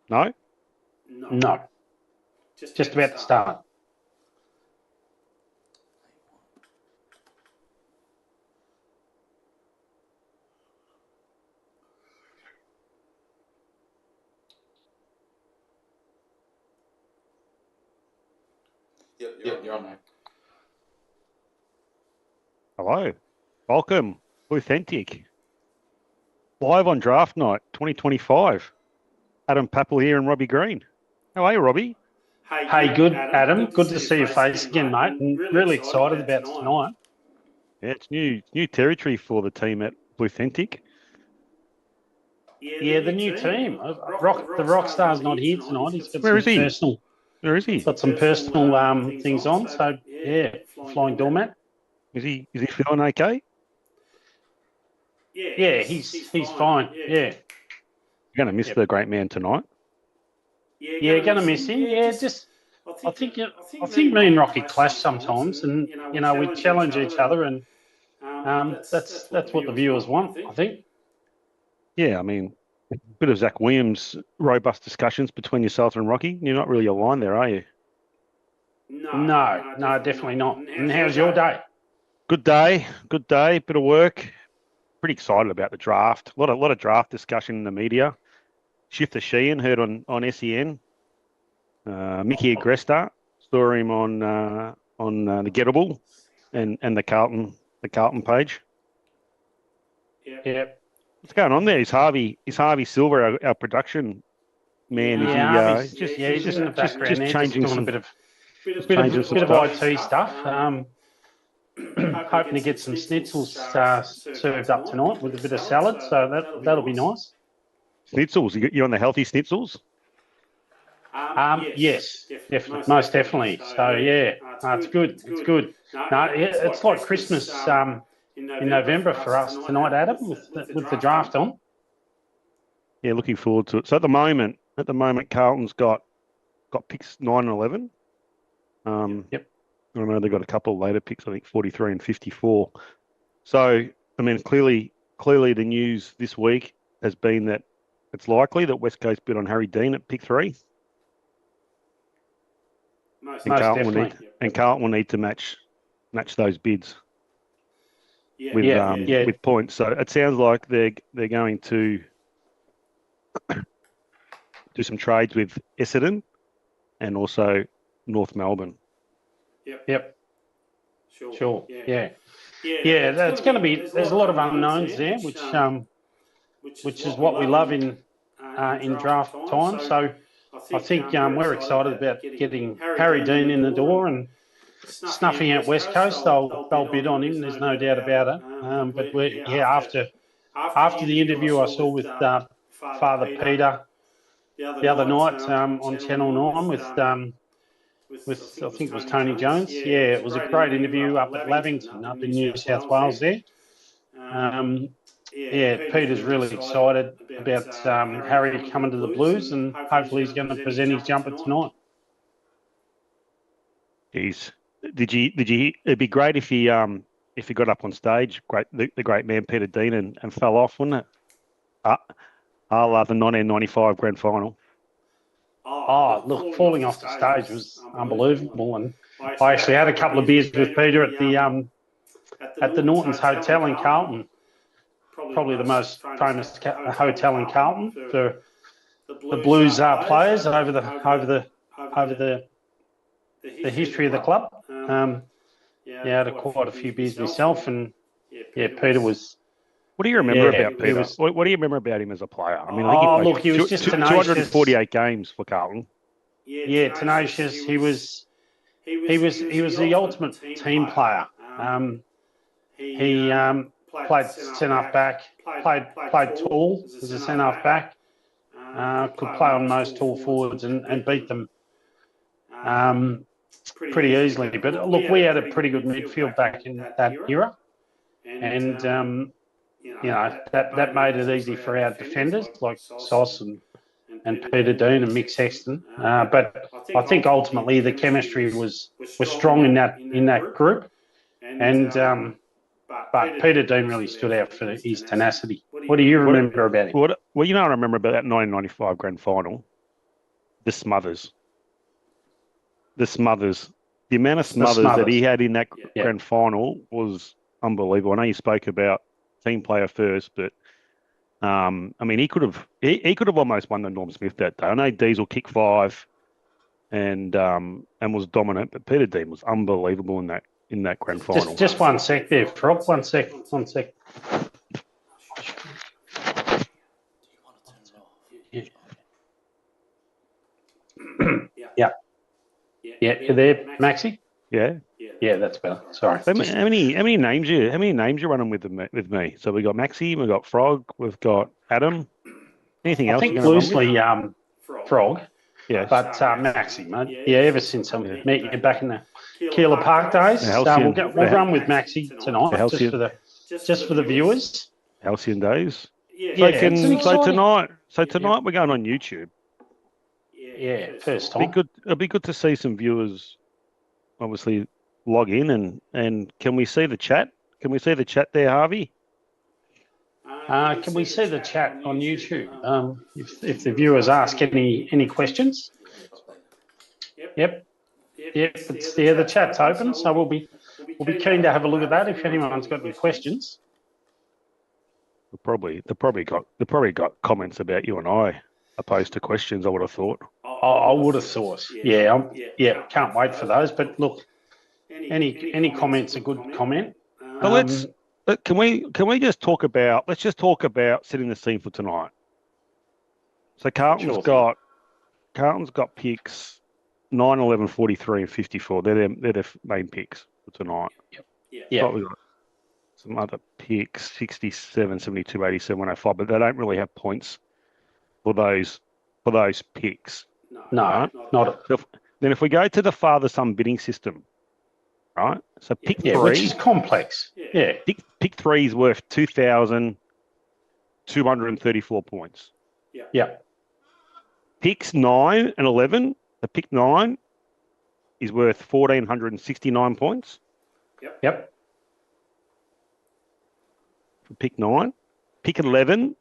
No? No. Just about to start. Yep, you're on there. Hello. Welcome. Bluethentic. Live on Draft Night 2025. Adam Papel here and Robbie Green. How are you, Robbie? Hey, good, Adam. Good to see your face again, mate. And really excited about tonight. Yeah, it's new territory for the team at Bluethentic. Yeah, the new team. The Rockstar's not here tonight. He's got personal. Where is he? He's got some personal things on. So yeah, flying doormat. Is he feeling okay? Yeah, he's fine. Yeah. You're gonna miss the great man tonight. Yeah, gonna miss him. Yeah, just I think me and Rocky clash sometimes, and we challenge each other, and that's what the viewers want, I think. Yeah, I mean, a bit of Zach Williams robust discussions between yourself and Rocky. You're not really aligned there, are you? No, definitely not. And how's your day? Good day. Bit of work. Pretty excited about the draft. A lot of draft discussion in the media. Shifter Sheehan heard on SEN. Mickey Agresta saw him on the Gettable and the Carlton page. Yeah. What's going on there? Is Harvey Silver our production man? Yeah, he's just in the background. Just changing doing a bit of IT stuff. Hoping to get some schnitzels served up tonight with a bit of salad, so that'll be nice. Schnitzels? You on the healthy schnitzels? Yes, definitely, most definitely. So yeah, it's good. It's good. No, it's like Christmas in November for us tonight, Adam, with the draft on. Yeah, looking forward to it. So at the moment, Carlton's got picks 9 and 11. Yep. I know they've got a couple of later picks, I think 43 and 54. So, I mean, clearly the news this week has been that it's likely that West Coast bid on Harry Dean at pick 3. Carlton will need to match those bids with points. So it sounds like they're going to do some trades with Essendon and also North Melbourne. Yep. Sure. Yeah. That's going to be. There's a lot of unknowns there, which is what we love in draft time. So I think we're excited about getting Harry Dean in the door and snuffing out West Coast. They'll bid on him. There's no doubt about it. But after the interview I saw with Father Peter the other night on Channel 9 with I think it was Tony Jones. Yeah, it was a great interview up at Lavington, up in New South Wales there. Peter's really excited about Harry coming to the Blues, and hopefully he's going to present his jumper tonight. Jeez, did you? It'd be great if he got up on stage, the great man Peter Dean, and fell off, wouldn't it? The 1995 grand final. Oh, look, falling off the stage was unbelievable, and I actually had a couple of beers with Peter at the Norton's Hotel in Carlton, probably the most famous hotel in Carlton for the Blues players over the history of the club. I had quite a few beers myself, and Peter was. What do you remember about Peter? What do you remember about him as a player? I mean, I think he was just tenacious. 248 games for Carlton. Yeah, tenacious. He was the ultimate team player. He played centre back, played tall as a centre back. Could play on most tall forwards and beat them pretty easily. But look, we had a pretty good midfield back in that era, and that made it easy for our defenders like Sauce and Peter Dean and Mick Sexton. But I think ultimately the chemistry was strong in that group, and but Peter Dean really stood out for his tenacity. What do you remember about him? I remember about that 1995 grand final. the Smothers. The Smothers. The amount of The Smothers that he Smothers. had in that Yeah. grand final was unbelievable. I know you spoke about team player first, but I mean, he could have almost won the Norm Smith that day. I know Diesel kicked 5 and was dominant, but Peter Dean was unbelievable in that grand final. Just 1 sec there, Frog. 1 sec. 1 sec. Yeah. Yeah, you there, Maxie? Yeah. Yeah, that's better. Sorry. How many names you running with me? So we got Maxi, we got Frog, we've got Adam. Anything I else? think you're gonna run loosely Frog, Yeah. but Maxi, mate. Yeah, ever since I met you back in the Keeler Park days, Halcyon. we'll run with Maxi tonight, Halcyon. just for the viewers. Halcyon days. Yeah, it's an exciting- Tonight we're going on YouTube. Yeah, first time. It'll be good to see some viewers obviously log in and can we see the chat? Can we see the chat there, Harvey? Can we see the chat on YouTube? If the viewers ask any questions. Yep. It's there. The chat's open, so we'll be keen to have a look at that if anyone's got any questions. They probably got comments about you and I opposed to questions, I would have thought. I would have thought. Yeah, can't wait for those. But look, any comments a good comment. But can we just talk about? Let's just talk about setting the scene for tonight. So Carlton's got picks 9, 11, 43, and 54. They're their main picks for tonight. Yeah. But we've got some other picks 67, 72, 87, 105, but they don't really have points for those picks. No, right? not. Then if we go to the father-son bidding system, right? So pick 3, which is complex. Yeah. Pick 3 is worth 2,234 points. Yeah. Picks 9 and 11. The pick 9 is worth 1,469 points. Yep. For pick 9. Pick 11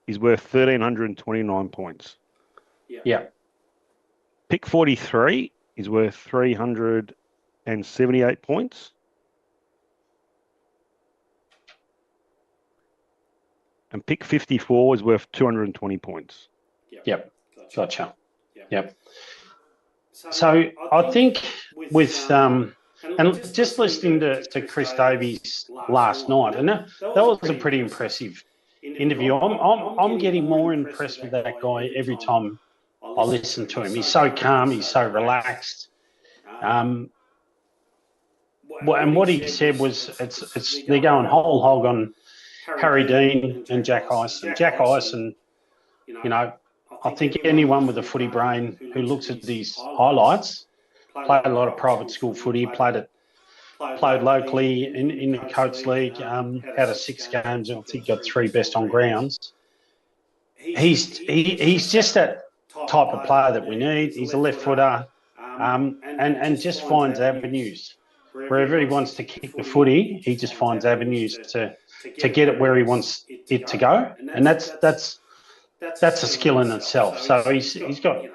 is worth 1,329 points. Yeah. Pick 43 is worth 378 points. And pick 54 is worth 220 points. Yep. Gotcha. Yep. So I think with and just listening to Chris Davies last night, and that was a pretty impressive interview. I'm getting more impressed with that guy every time I listen to him. He's so calm. He's so relaxed. And what he said was, it's they're going whole hog on Harry Dean and Jack Ison. Jack Ison, I think anyone with a footy brain who looks at these highlights, played a lot of private school footy, played locally in the Coates League, out of 6 games, I think got 3 best on grounds. He's just that type of player that we need. He's a left footer, and just finds avenues. Wherever he wants to kick the footy, he just finds avenues to get it where he wants it to go, and that's a skill in itself. So he's got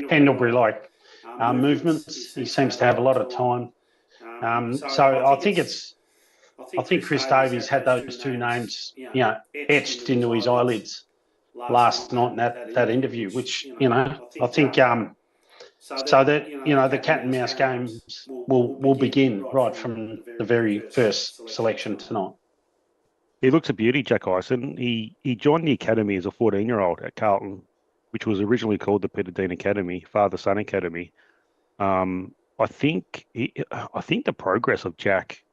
Pendlebury-like movements. He seems to have a lot of time. So I think Chris Davies had those 2 names, etched into his eyelids last night in that interview, which I think so that the cat and mouse games will begin right from the very first selection tonight. He looks a beauty, Jack Ison. He joined the academy as a 14-year-old at Carlton, which was originally called the Peter Dean Academy, Father-Son Academy. I think the progress of Jack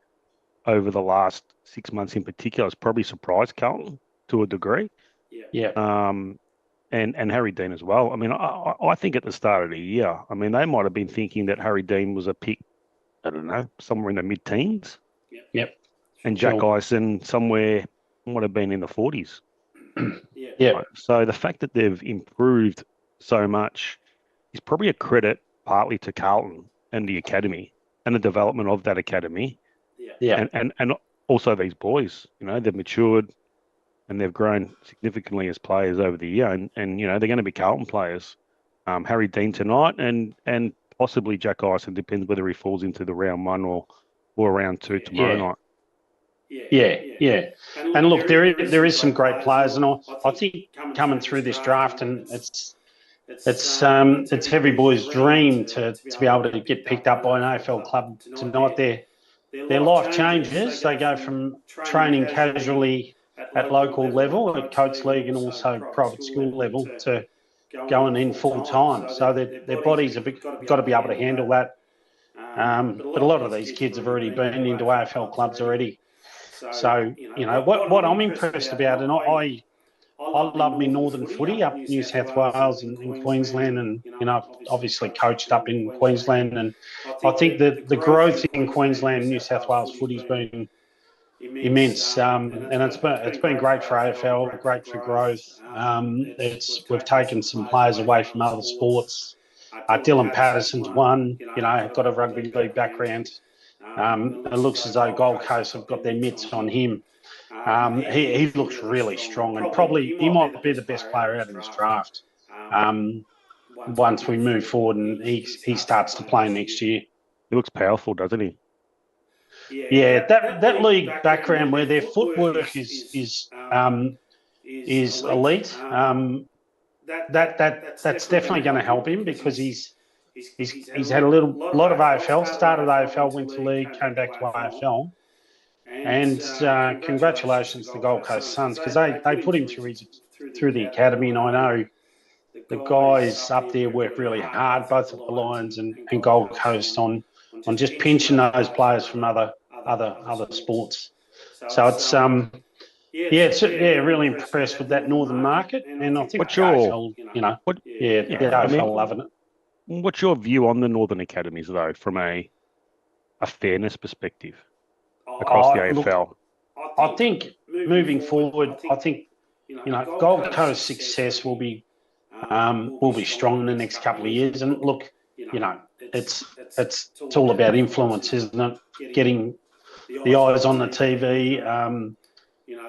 over the last 6 months in particular has probably surprised Carlton to a degree. Yeah. And Harry Dean as well. I mean, I think at the start of the year, I mean, they might have been thinking that Harry Dean was a pick, I don't know, somewhere in the mid-teens. Yep. And Jack Ison somewhere might have been in the 40s. Yeah. So the fact that they've improved so much is probably a credit partly to Carlton and the academy and the development of that academy. Yeah. And also these boys, they've matured and they've grown significantly as players over the year. And they're going to be Carlton players Harry Dean tonight, and possibly Jack Ison. Depends whether he falls into the round 1 or round 2 tomorrow night. Yeah. And look, there is some great players, and I think coming through this draft, and it's every boy's dream to be able to get picked up by an AFL club tonight. Their life changes. They go from training casually at local level, at Coates League and also private school level, to going in full time. So their bodies have got to be able to handle that. But a lot of these kids have already been into AFL clubs already. So, what I'm impressed about, and I love me northern footy up New South Wales and in Queensland, and I've obviously coached up in Queensland, and I think that the growth in Queensland and New South Wales footy's been immense, and it's been great for AFL, great for growth. We've taken some players away from other sports. Dylan Patterson's one, got a rugby league background. It looks as though Gold Coast have got their mitts on him. He looks really strong, and probably he might be the best player out of this draft once we move forward and he starts to play next year. He looks powerful, doesn't he? Yeah, that league background where their footwork is elite. That's definitely going to help him, because he's had a lot of AFL, started AFL, went to league, came back to AFL. And congratulations to Gold Coast Suns, because they put him through the academy, and I know the guys up there work really hard, both at the Lions and Gold Coast, on just pinching those players from other sports. So it's really impressed with that northern market, and I think the AFL, the AFL loving it. What's your view on the northern academies, though, from a fairness perspective across the AFL? I think moving forward, Gold Coast success will be strong in the next couple of years. And look, it's all about influence, isn't it? Getting the eyes on the TV.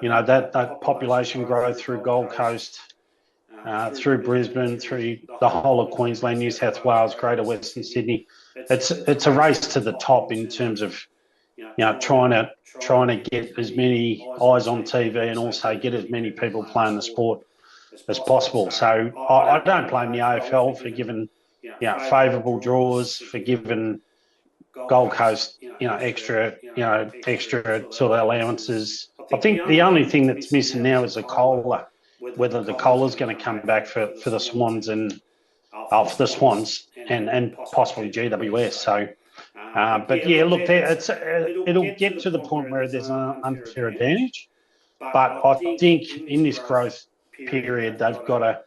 That population growth through Gold Coast, through Brisbane, through the whole of Queensland, New South Wales, Greater Western Sydney. It's a race to the top in terms of trying to get as many eyes on TV and also get as many people playing the sport as possible. So I don't blame the AFL for giving favourable draws, for giving Gold Coast extra sort of allowances. I think the only thing that's missing now is a cola. Whether the cola's going to come back for the Swans and possibly GWS. So. But look, it'll get to the point where there's an unfair advantage. But I think in this growth period, they've got to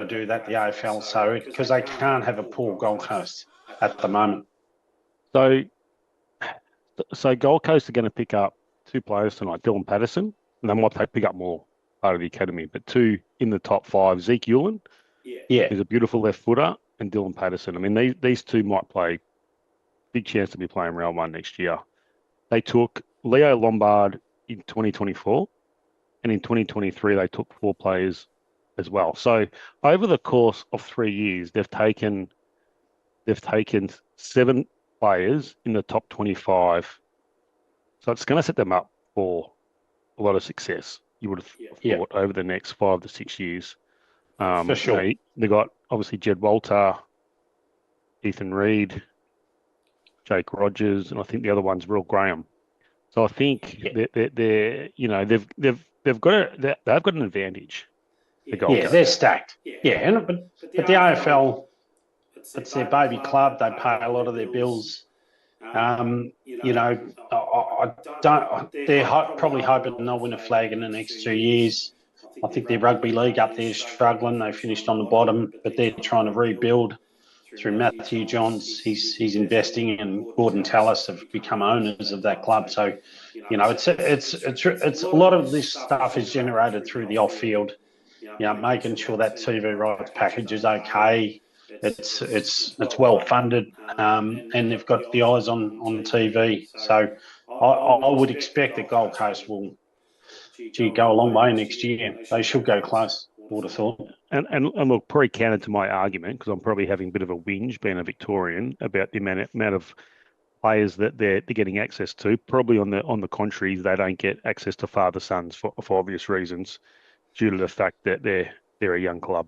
do that, the AFL, because they can't have a poor Gold Coast at the moment. So Gold Coast are going to pick up 2 players tonight, Dylan Patterson, and they might pick up more out of the academy, but 2 in the top 5, Zeke Hewlin, who's a beautiful left footer, and Dylan Patterson. I mean, these 2 might play. Big chance to be playing round 1 next year. They took Leo Lombard in 2024, and in 2023 they took 4 players as well. So over the course of 3 years, they've taken 7 players in the top 25. So it's going to set them up for a lot of success, you would have thought, over the next 5 to 6 years. For sure. They got obviously Jed Walter, Ethan Reid, Jake Rogers, and I think the other one's Will Graham. So I think they've got an advantage. They're stacked. But the AFL, it's their baby club. They pay a lot of their bills. They're probably hoping they'll win a flag in the next 2 years. I think their rugby league up there is struggling. They finished on the bottom, but they're trying to rebuild. Through Matthew Johns, he's investing, and Gordon Tallis have become owners of that club. So, it's a lot of this stuff is generated through the off field. Making sure that TV rights package is okay. It's well funded, and they've got the eyes on TV. So, I would expect that Gold Coast will go a long way next year. They should go close. would have thought. And look, probably counter to my argument, because I'm probably having a bit of a whinge being a Victorian about the amount of players that they're getting access to. Probably on the contrary, they don't get access to father sons for obvious reasons, due to the fact that they're a young club.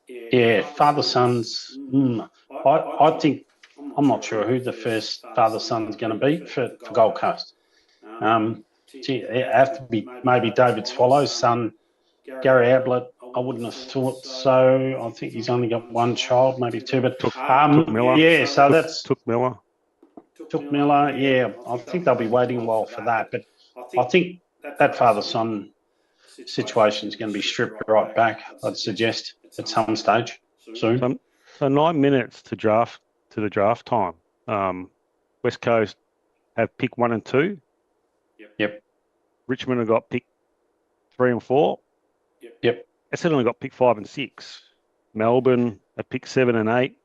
Yeah, father sons. I think I'm not sure who the first father son's going to be for Gold Coast. It has to be maybe David Swallow's son, Gary Ablett. I wouldn't have thought so. I think he's only got one child, maybe two. But Took Miller. Yeah, so that's Took Miller. Took Miller. Yeah, I think they'll be waiting a while for that. But I think that father-son situation is going to be stripped right back, I'd suggest, at some stage soon. So 9 minutes to the draft time. West Coast have pick 1 and 2. Yep. Richmond have got pick 3 and 4. Yep. Essendon only got pick 5 and 6. Melbourne have pick 7 and 8.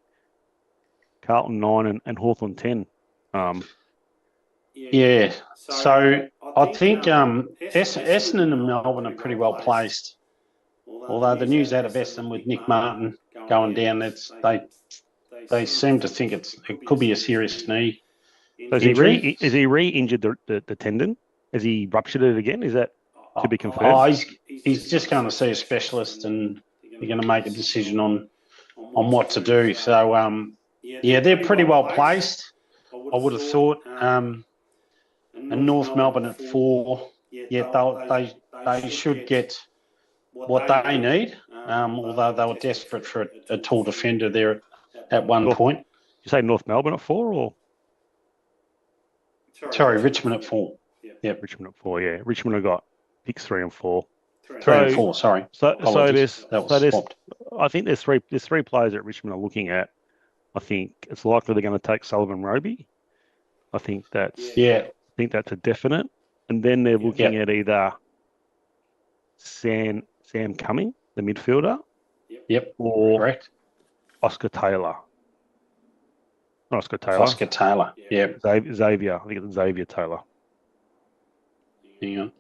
Carlton 9 and Hawthorn 10. Yeah. So I think Essendon and Melbourne are pretty well placed. Although the news out of Essendon with Nick Martin going down, they seem to think it could be a serious knee injury. Is he re-injured the tendon? Has he ruptured it again? Is that to be confirmed? Oh, he's just going to see a specialist, and they're going to make a decision on what to do. So yeah, they're pretty well placed, I would have thought. And North Melbourne at 4. Yeah, they should get what they need. Although they were desperate for a tall defender there at one point. You say North Melbourne at 4 or? Sorry, Richmond at 4. Yeah, Richmond at 4. Yeah, Richmond have got picks 3 and 4. 3 and 4. Sorry. So I think there's three players that Richmond are looking at. I think it's likely they're going to take Sullivan Roby. I think that's a definite. And then they're looking at either Sam Cumming, the midfielder. Yep. Or correct. Oscar Taylor. Not Oscar Taylor. Oscar Taylor. Yeah. Xavier. I think it's Xavier Taylor. Hang on.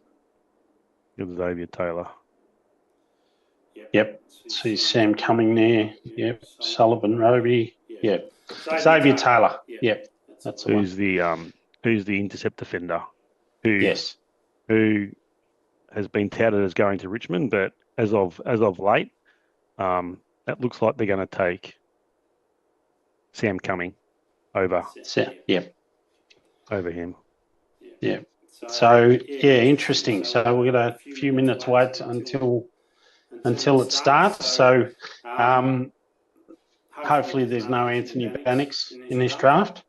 It's Xavier Taylor. Yep. See Sam Cumming there. Yep. Sullivan Roby. Yep. Xavier Taylor. Yep. That's the one. Who's the intercept defender? Who has been touted as going to Richmond, but as of late, it looks like they're going to take Sam Cumming over him. Yeah. So interesting. So we've got a few minutes wait until it starts. So hopefully there's no Anthony Bannocks in this draft.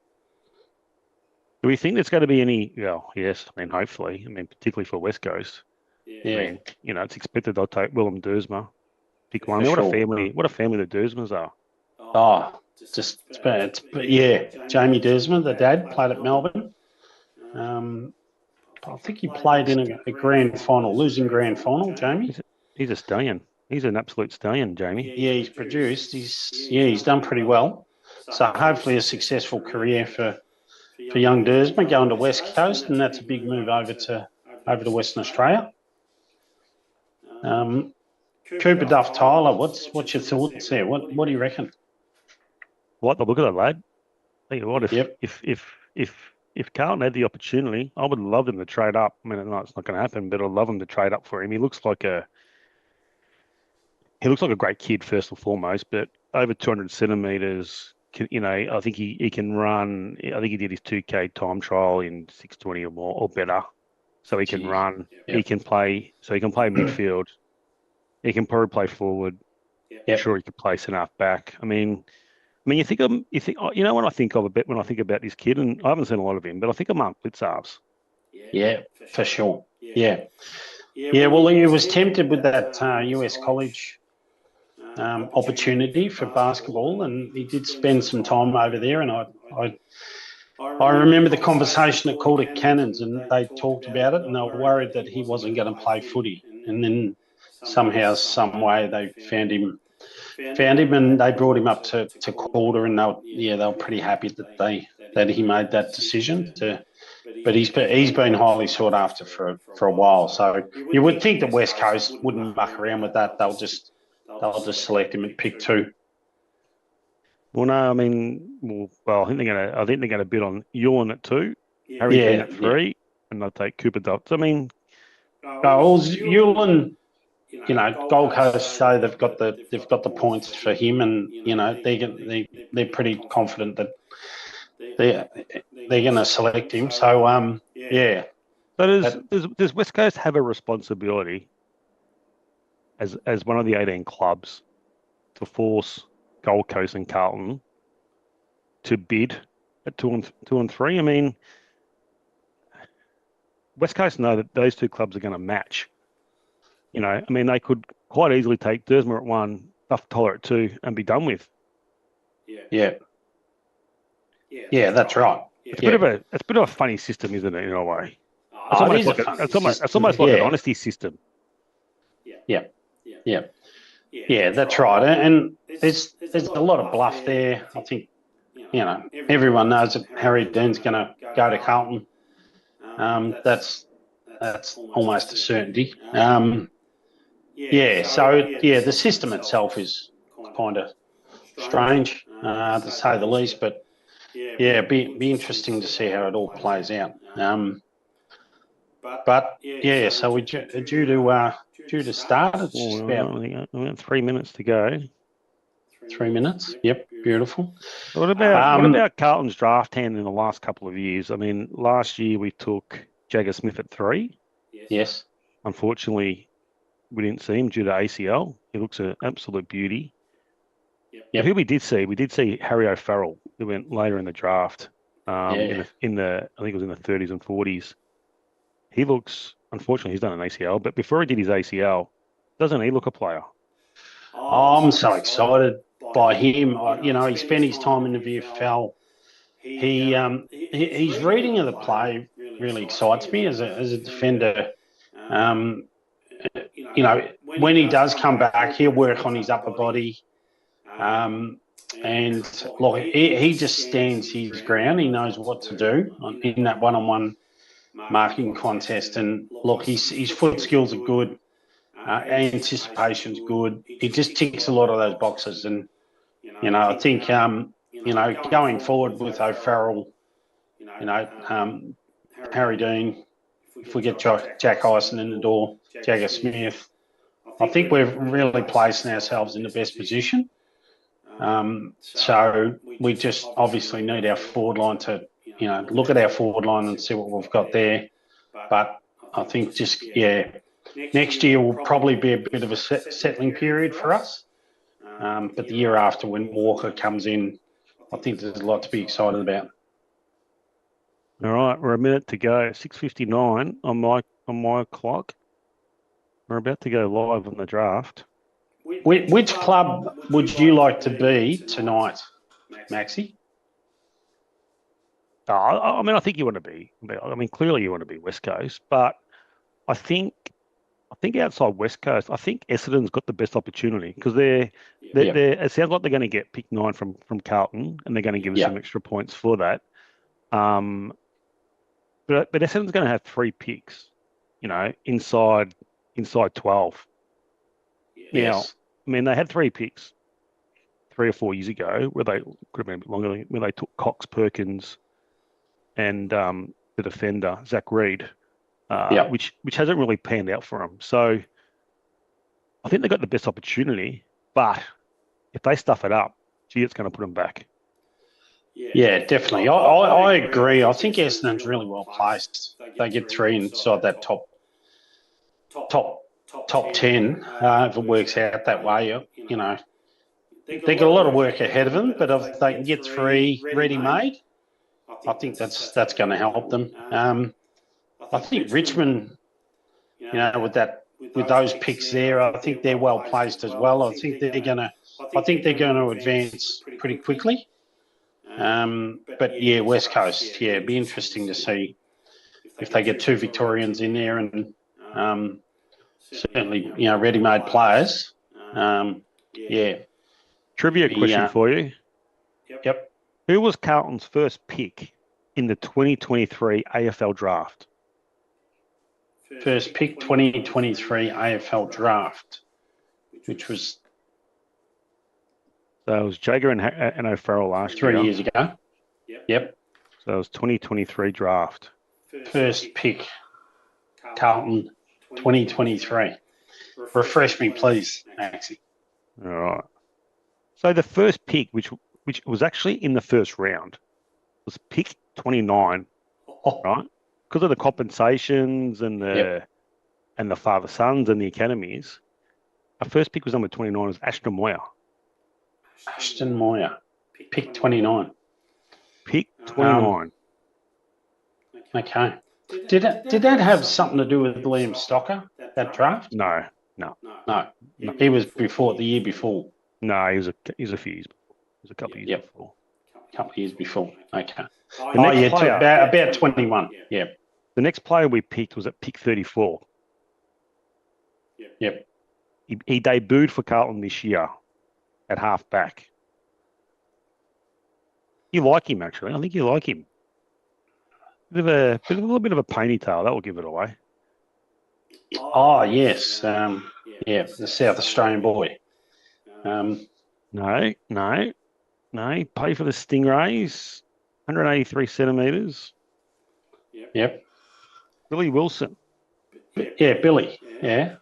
Do we think there's going to be any? Well, yes. I mean, hopefully. I mean, particularly for West Coast. Yeah. I mean, it's expected they'll take Willem Dersma. Pick one. For What a family the Dersmas are. Oh, yeah. Jamie Dersma, the dad, played at Melbourne. I think he played in a grand final, losing grand final, Jamie. He's a stallion. He's an absolute stallion, Jamie. Yeah, he's produced. He's done pretty well. So hopefully a successful career for young Dersma going to West Coast, and that's a big move over to Western Australia. Cooper Duff Tyler, what's your thoughts there? What do you reckon? Like the look of that lad. Tell you what, if Carlton had the opportunity, I would love them to trade up. I mean, no, it's not going to happen, but I'd love them to trade up for him. He looks like a great kid first and foremost, but over 200 centimeters. I think he can run. I think he did his 2K time trial in 6:20 or more or better. So he can run. Yep. He can play. So he can play midfield. He can probably play forward. Yep. I'm sure he could play centre half back. I mean, when I think about this kid, and I haven't seen a lot of him, but I think of Mark Blitzarves. Yeah, for sure. Yeah. Well, he was tempted with that US college opportunity for basketball, and he did spend some time over there. And I remember the conversation at Calder Cannons, and they talked about it, and they were worried that he wasn't going to play footy. And then somehow, some way, they found him, and they brought him up to Calder, and they were pretty happy that he made that decision to but he's been highly sought after for a while. So you would think the West Coast wouldn't muck around with that. They'll just select him at pick 2. Well, no, I mean, I think they're gonna bid on Ewan at 2, Harry Dean at 3, and they'll take Cooper Dodds. I mean, Ewan, Gold Coast say they've got the points for him, and they're pretty confident that they're going to select him. So yeah. So does West Coast have a responsibility as one of the 18 clubs to force Gold Coast and Carlton to bid at 2 and 3? I mean, West Coast know that those 2 clubs are going to match. I mean, they could quite easily take Dersmer at 1, Duff Toller at 2, and be done with. Yeah, that's right. It's a bit of a funny system, isn't it? In a way, it's almost like an honesty system. Yeah, that's right. And there's a lot of bluff there. I think everyone knows that Harry Dean's going to go to Carlton. That's almost a certainty. The system itself is kind of strange, to say the least. But be interesting to see how it all plays out. So we're due to start. It's about 3 minutes to go. 3 minutes. Yep, beautiful. What about Carlton's draft hand in the last couple of years? I mean, last year we took Jagger Smith at 3. Yes. Unfortunately, we didn't see him due to ACL. He looks an absolute beauty. Yep. Who we did see Harry O'Farrell, who went later in the draft. I think it was in the 30s and 40s. He looks, unfortunately, he's done an ACL, but before he did his ACL, doesn't he look a player? I'm so excited by him. He spent his time in the VFL. His reading of the play really excites me as a defender. When he does come back, he'll work on his upper body. And look, he just stands his ground. He knows what to do in that one-on-one marking contest. And look, his foot skills are good. Anticipation's good. He just ticks a lot of those boxes. And, I think, going forward with O'Farrell, Harry Dean, if we get Jack Hyson in the door, Jagger Smith, I think we're really placing ourselves in the best position. So we just obviously need our forward line to, look at our forward line and see what we've got there. But I think next year will probably be a bit of a settling period for us. But the year after, when Walker comes in, I think there's a lot to be excited about. All right, we're a minute to go. 6:59 on my clock. We're about to go live on the draft. Which club would you like to be tonight, Maxie? I mean, I think you want to be. I mean, clearly you want to be West Coast, but I think outside West Coast, I think Essendon's got the best opportunity because it sounds like they're going to get pick 9 from Carlton, and they're going to give us some extra points for that. But Essendon's going to have 3 picks, inside 12. Yes. Now, I mean, they had 3 picks 3 or 4 years ago, where they could have been a bit longer, when they took Cox, Perkins, and the defender Zach Reed, which hasn't really panned out for them. So I think they've got the best opportunity, but if they stuff it up, it's going to put them back. Yeah, definitely. I agree. I think Essendon's really well placed. They get 3 inside that top 10 if it works out that way. They've got a lot of work ahead of them, but if they can get 3 ready-made, I think that's going to help them. I think Richmond, with those picks there, I think they're well placed as well. I think they're going to advance pretty quickly. But West Coast, it'd be interesting to see if they get 2 Victorians in there, and certainly ready-made players. Trivia question for you. Yep. Who was Carlton's first pick in the 2023 AFL Draft? First pick 2023 AFL Draft, which was So it was Jager and O'Farrell last year. 3 years ago. Yep. So it was 2023 draft. First pick, Carlton, 2023. Refresh me, please, Maxie. All right. So the first pick, which was actually in the first round, was pick 29, right? Because of the compensations and the father sons and the academies. Our first pick was number 29, was Ashton Moyer. Ashton Moyer, pick 29. Pick 29. Okay. Did that have something to do with Liam Stocker, that draft? No. He was before, the year before. No, he was a few years before. He was a couple of years before. Couple of years before. Okay. Player, about 21. Yeah. The next player we picked was at pick 34. Yep. He debuted for Carlton this year at half back. You like him, actually. I think you like him. A little bit of a ponytail. That will give it away. Oh, yes. The South Australian boy. No. He played for the Stingrays, 183 centimetres. Yep. Billy Wilson. Yeah, Billy. Yeah.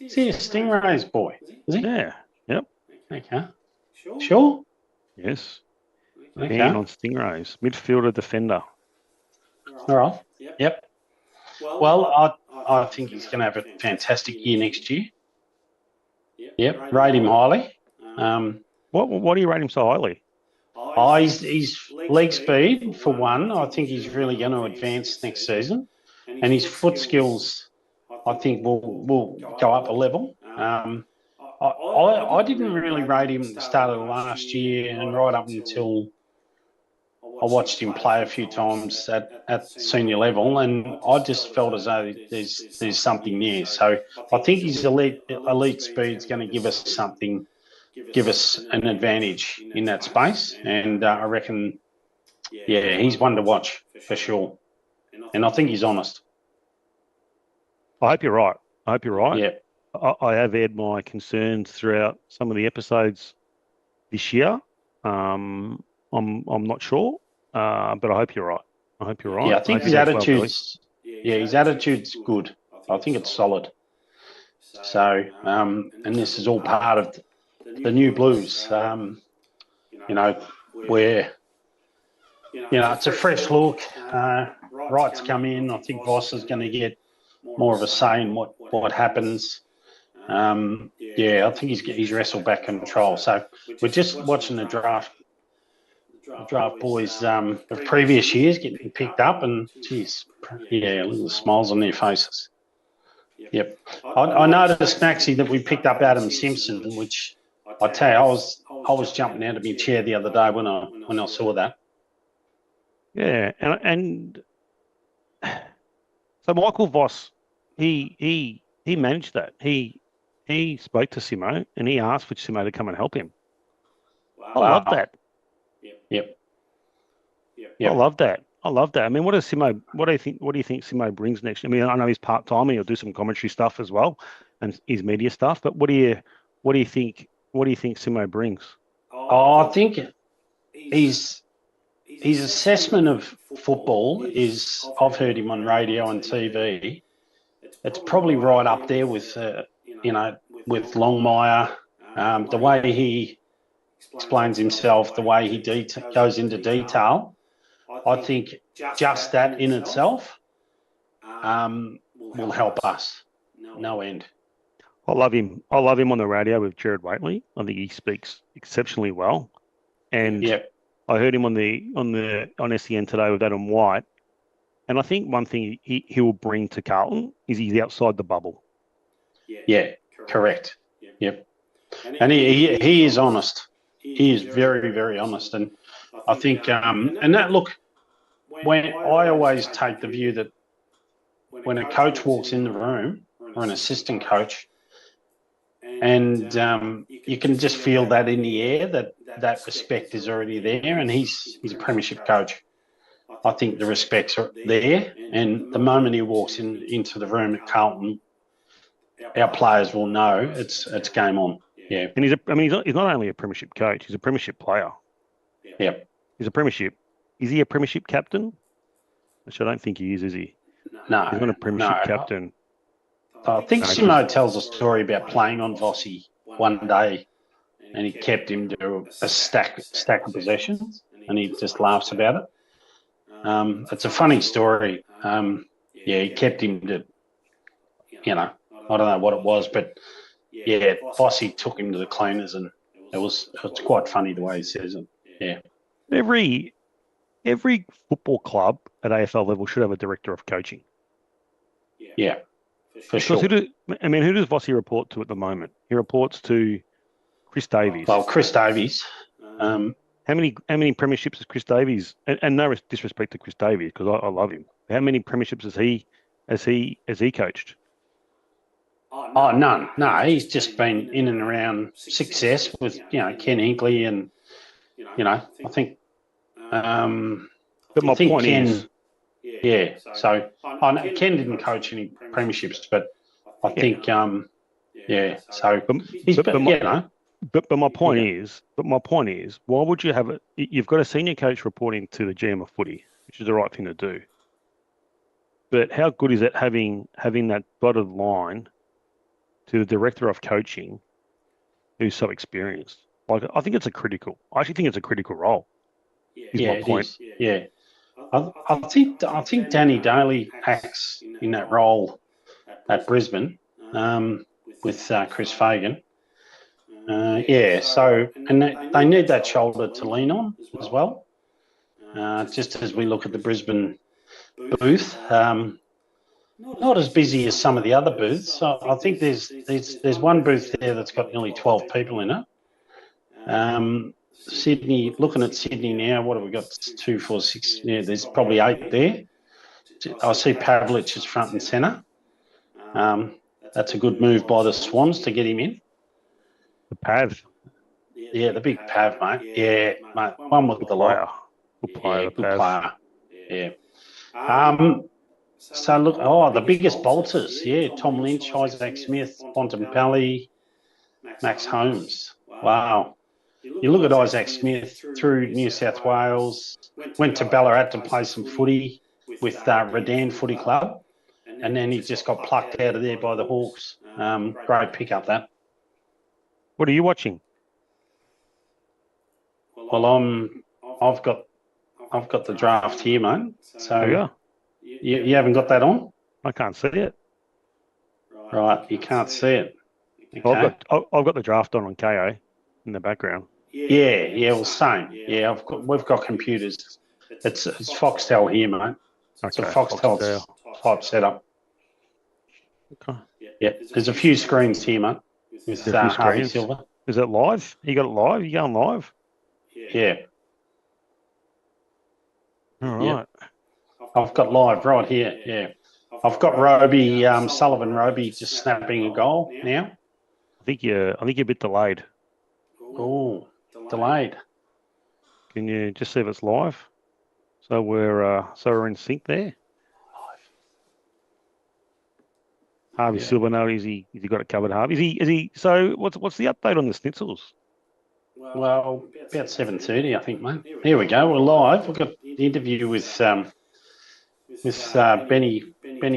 Is he a Stingrays boy? Is he? Yeah. Yep. Okay. Sure? Yes. Okay. Man on Stingrays. Midfielder, defender. All right. Yep. Well, I think he's going to have a fantastic year next year. Yep. Rate him highly. What do you rate him so highly? His leg speed, for one, I think he's really going to advance next season. And his foot skills, I think, will go up a level. I didn't really rate him at the start of the last year and right up until I watched him play a few times at senior level, and I just felt as though there's something there. So I think his elite speed is going to give us something, give us an advantage in that space. And I reckon, he's one to watch for sure. And I think he's honest. I hope you're right. Yeah. I have aired my concerns throughout some of the episodes this year. I'm not sure, but I hope you're right. Yeah, I think his attitude's his attitude's good. I think it's solid. So, and this is all part of the new Blues. Where it's a fresh look. Wright's come in. I think Voss is going to get more of a say in what happens. I think he's wrestled back control. So we're just watching the draft boys of previous years getting picked up, and geez, little smiles on their faces. Yep. I noticed, Maxie, that we picked up Adam Simpson, which I tell you, I was jumping out of my chair the other day when I saw that. Yeah, and so Michael Voss, he managed that. He spoke to Simo and he asked for Simo to come and help him. I love that. Yep. I love that. I mean, what do you think Simo brings next? I mean, I know he's part-time and he'll do some commentary stuff as well and his media stuff, but what do you think Simo brings? I think his assessment of football is, I've heard him on radio and TV, it's probably right up there with with Longmire, the way he explains himself, the way he goes into detail. I think just that in itself will help us no end. I love him on the radio with Jared Waitley. I think he speaks exceptionally well. And I heard him on SEN today with Adam White. And I think one thing he will bring to Carlton is he's outside the bubble. Yeah, correct. Yep. And he is honest. He is very, very honest. And I think, and that look, when I always take the view that when a coach walks in the room or an assistant coach, and you can just feel that in the air, that respect is already there, and he's a premiership coach. I think the respects are there, and the moment he walks into the room at Carlton, our players will know it's game on. Yeah, and he's not only a premiership coach; he's a premiership player. Yep. He's a premiership. Is he a premiership captain? Which I don't think he is he? No, he's not a premiership captain. I think Simo tells a story about playing on Vossi one day, and he kept him to a stack of possessions, and he just laughs about it. It's a funny story. He kept him to, I don't know what it was, but Vossi took him to the cleaners, and it's quite funny the way he says it. Yeah. Every football club at AFL level should have a director of coaching. Yeah, for sure. Who does Vossi report to at the moment? He reports to Chris Davies. Well, Chris Davies. How many premierships has Chris Davies? And no disrespect to Chris Davies, because I love him. How many premierships has he coached? Oh, none. No, he's just been in and around success with Ken Hinkley, and I think. But my point is, So Ken didn't coach any premierships, but I think, So, But my point is, why would you have it? You've got a senior coach reporting to the GM of footy, which is the right thing to do. But how good is it having that dotted line to the director of coaching, who's so experienced? Like, I actually think it's a critical role. My point. Yeah. I think Danny Daly acts in that role at Brisbane with Chris Fagan. So and they need that shoulder to lean on as well. Just as we look at the Brisbane booth, not as busy as some of the other booths. So I think there's one booth there that's got nearly 12 people in it. Sydney, looking at Sydney now, what have we got? 2, 4, 6. Yeah, there's probably 8 there. I see Pavlich is front and centre. That's a good move by the Swans to get him in. The Pav. Yeah, the big Pav, mate. Yeah, mate. One with the lot. Good player. Good player. Yeah. So look, the biggest bolters. Yeah, Tom Lynch, Isaac Smith, Bontempelli, Max Holmes. Wow. You look at Isaac Smith through New South Wales, went to Ballarat to play some footy with Redan Footy Club, and then he just got plucked out of there by the Hawks. Great pick up that. What are you watching? Well, I've got the draft here, mate. So you haven't got that on? I can't see it. Right, you can't see it. Okay. I've got the draft on KO in the background. Yeah, well, same. Yeah, we've got computers. It's Foxtel here, mate. It's a Foxtel type setup. Okay. Yeah, there's a few screens here, mate. With Harvey Silver. Is it live? You got it live? You going live? Yeah. All right. I've got live right here. Yeah. I've got Sullivan Roby just snapping a goal now. I think you're a bit delayed. Oh, delayed. Can you just see if it's live? So we're in sync there. Harvey Silver, no, is he got it covered? Harvey, is he? So what's the update on the Schnitzels? Well, about 7:30, I think, mate. Here we go. We're live. We've got the interview with Benny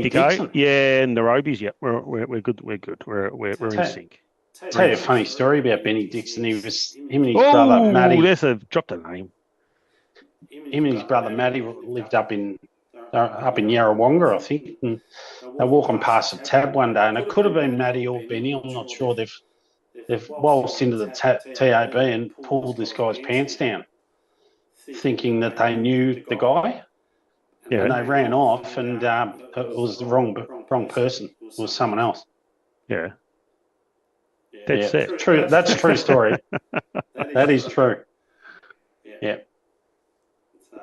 Dixon. Yeah, and the Robies. Yeah, we're good. We're in sync. Tell you a funny story about Benny Dixon. Him and his brother Matty. Dropped a name. Him and his brother Matty lived up in Yarrawonga, I think. And they're walking past a tab one day, and it could have been Matty or Benny. I'm not sure. They've waltzed into the TAB and pulled this guy's pants down, thinking that they knew the guy. Yeah. And they ran off, and it was the wrong person. It was someone else. Yeah. That's it. True. That's a true story. That is true. Yeah.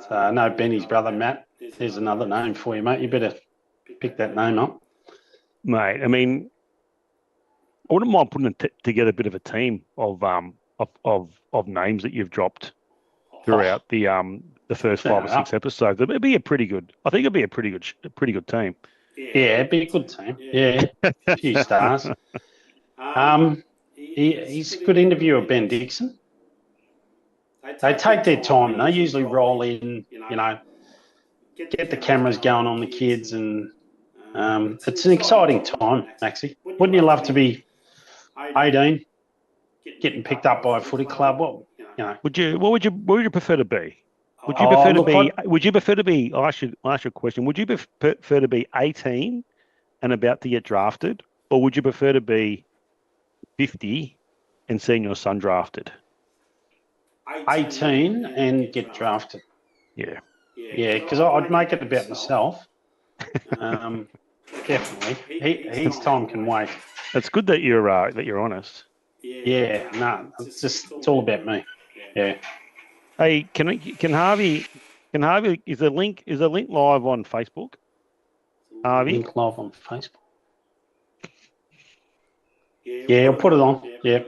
So, no, Benny's brother, Matt. There's another name for you, mate. You better pick that name up. Mate, I mean, I wouldn't mind putting together a bit of a team of names that you've dropped throughout the the first 5 or 6 episodes. It'd be a pretty good. I think it'd be a pretty good team. Yeah, it'd be a good team. Yeah, a few stars. He's a good interviewer, Ben Dixon. They take their time. They usually roll in, get the cameras going on the kids, and it's an exciting time, Maxie. Wouldn't you love to be 18, getting picked up by a footy club? What would you prefer to be? Would you prefer to be? Would you prefer to be? I should ask you a question. Would you prefer to be 18 and about to get drafted, or would you prefer to be 50 and seeing your son drafted? 18 and get drafted. Yeah. Yeah, because I'd make it about myself. Definitely. His time can wait. It's good that you're honest. Yeah, no, it's all about me. Yeah. Hey, can Harvey is the link live on Facebook? Harvey? Link live on Facebook. Yeah, I'll put it on. Yeah.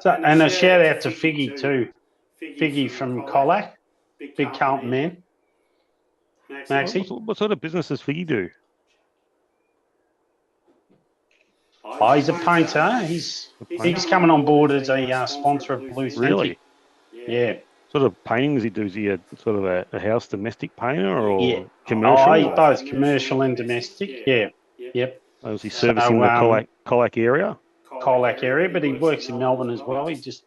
So, and a shout out to Figgy too. Figgy from Colac, big Carlton man. Maxie? What sort of business does Figgy do? Oh, he's a painter. He's coming on board as a sponsor of Bluethentic. Really? Yeah. Sort of paintings he does. Is he a sort of a house domestic painter or commercial? Oh, both commercial and domestic. Yeah. Yep. Is he servicing the Colac area? Colac area, but he works in Melbourne as well. He just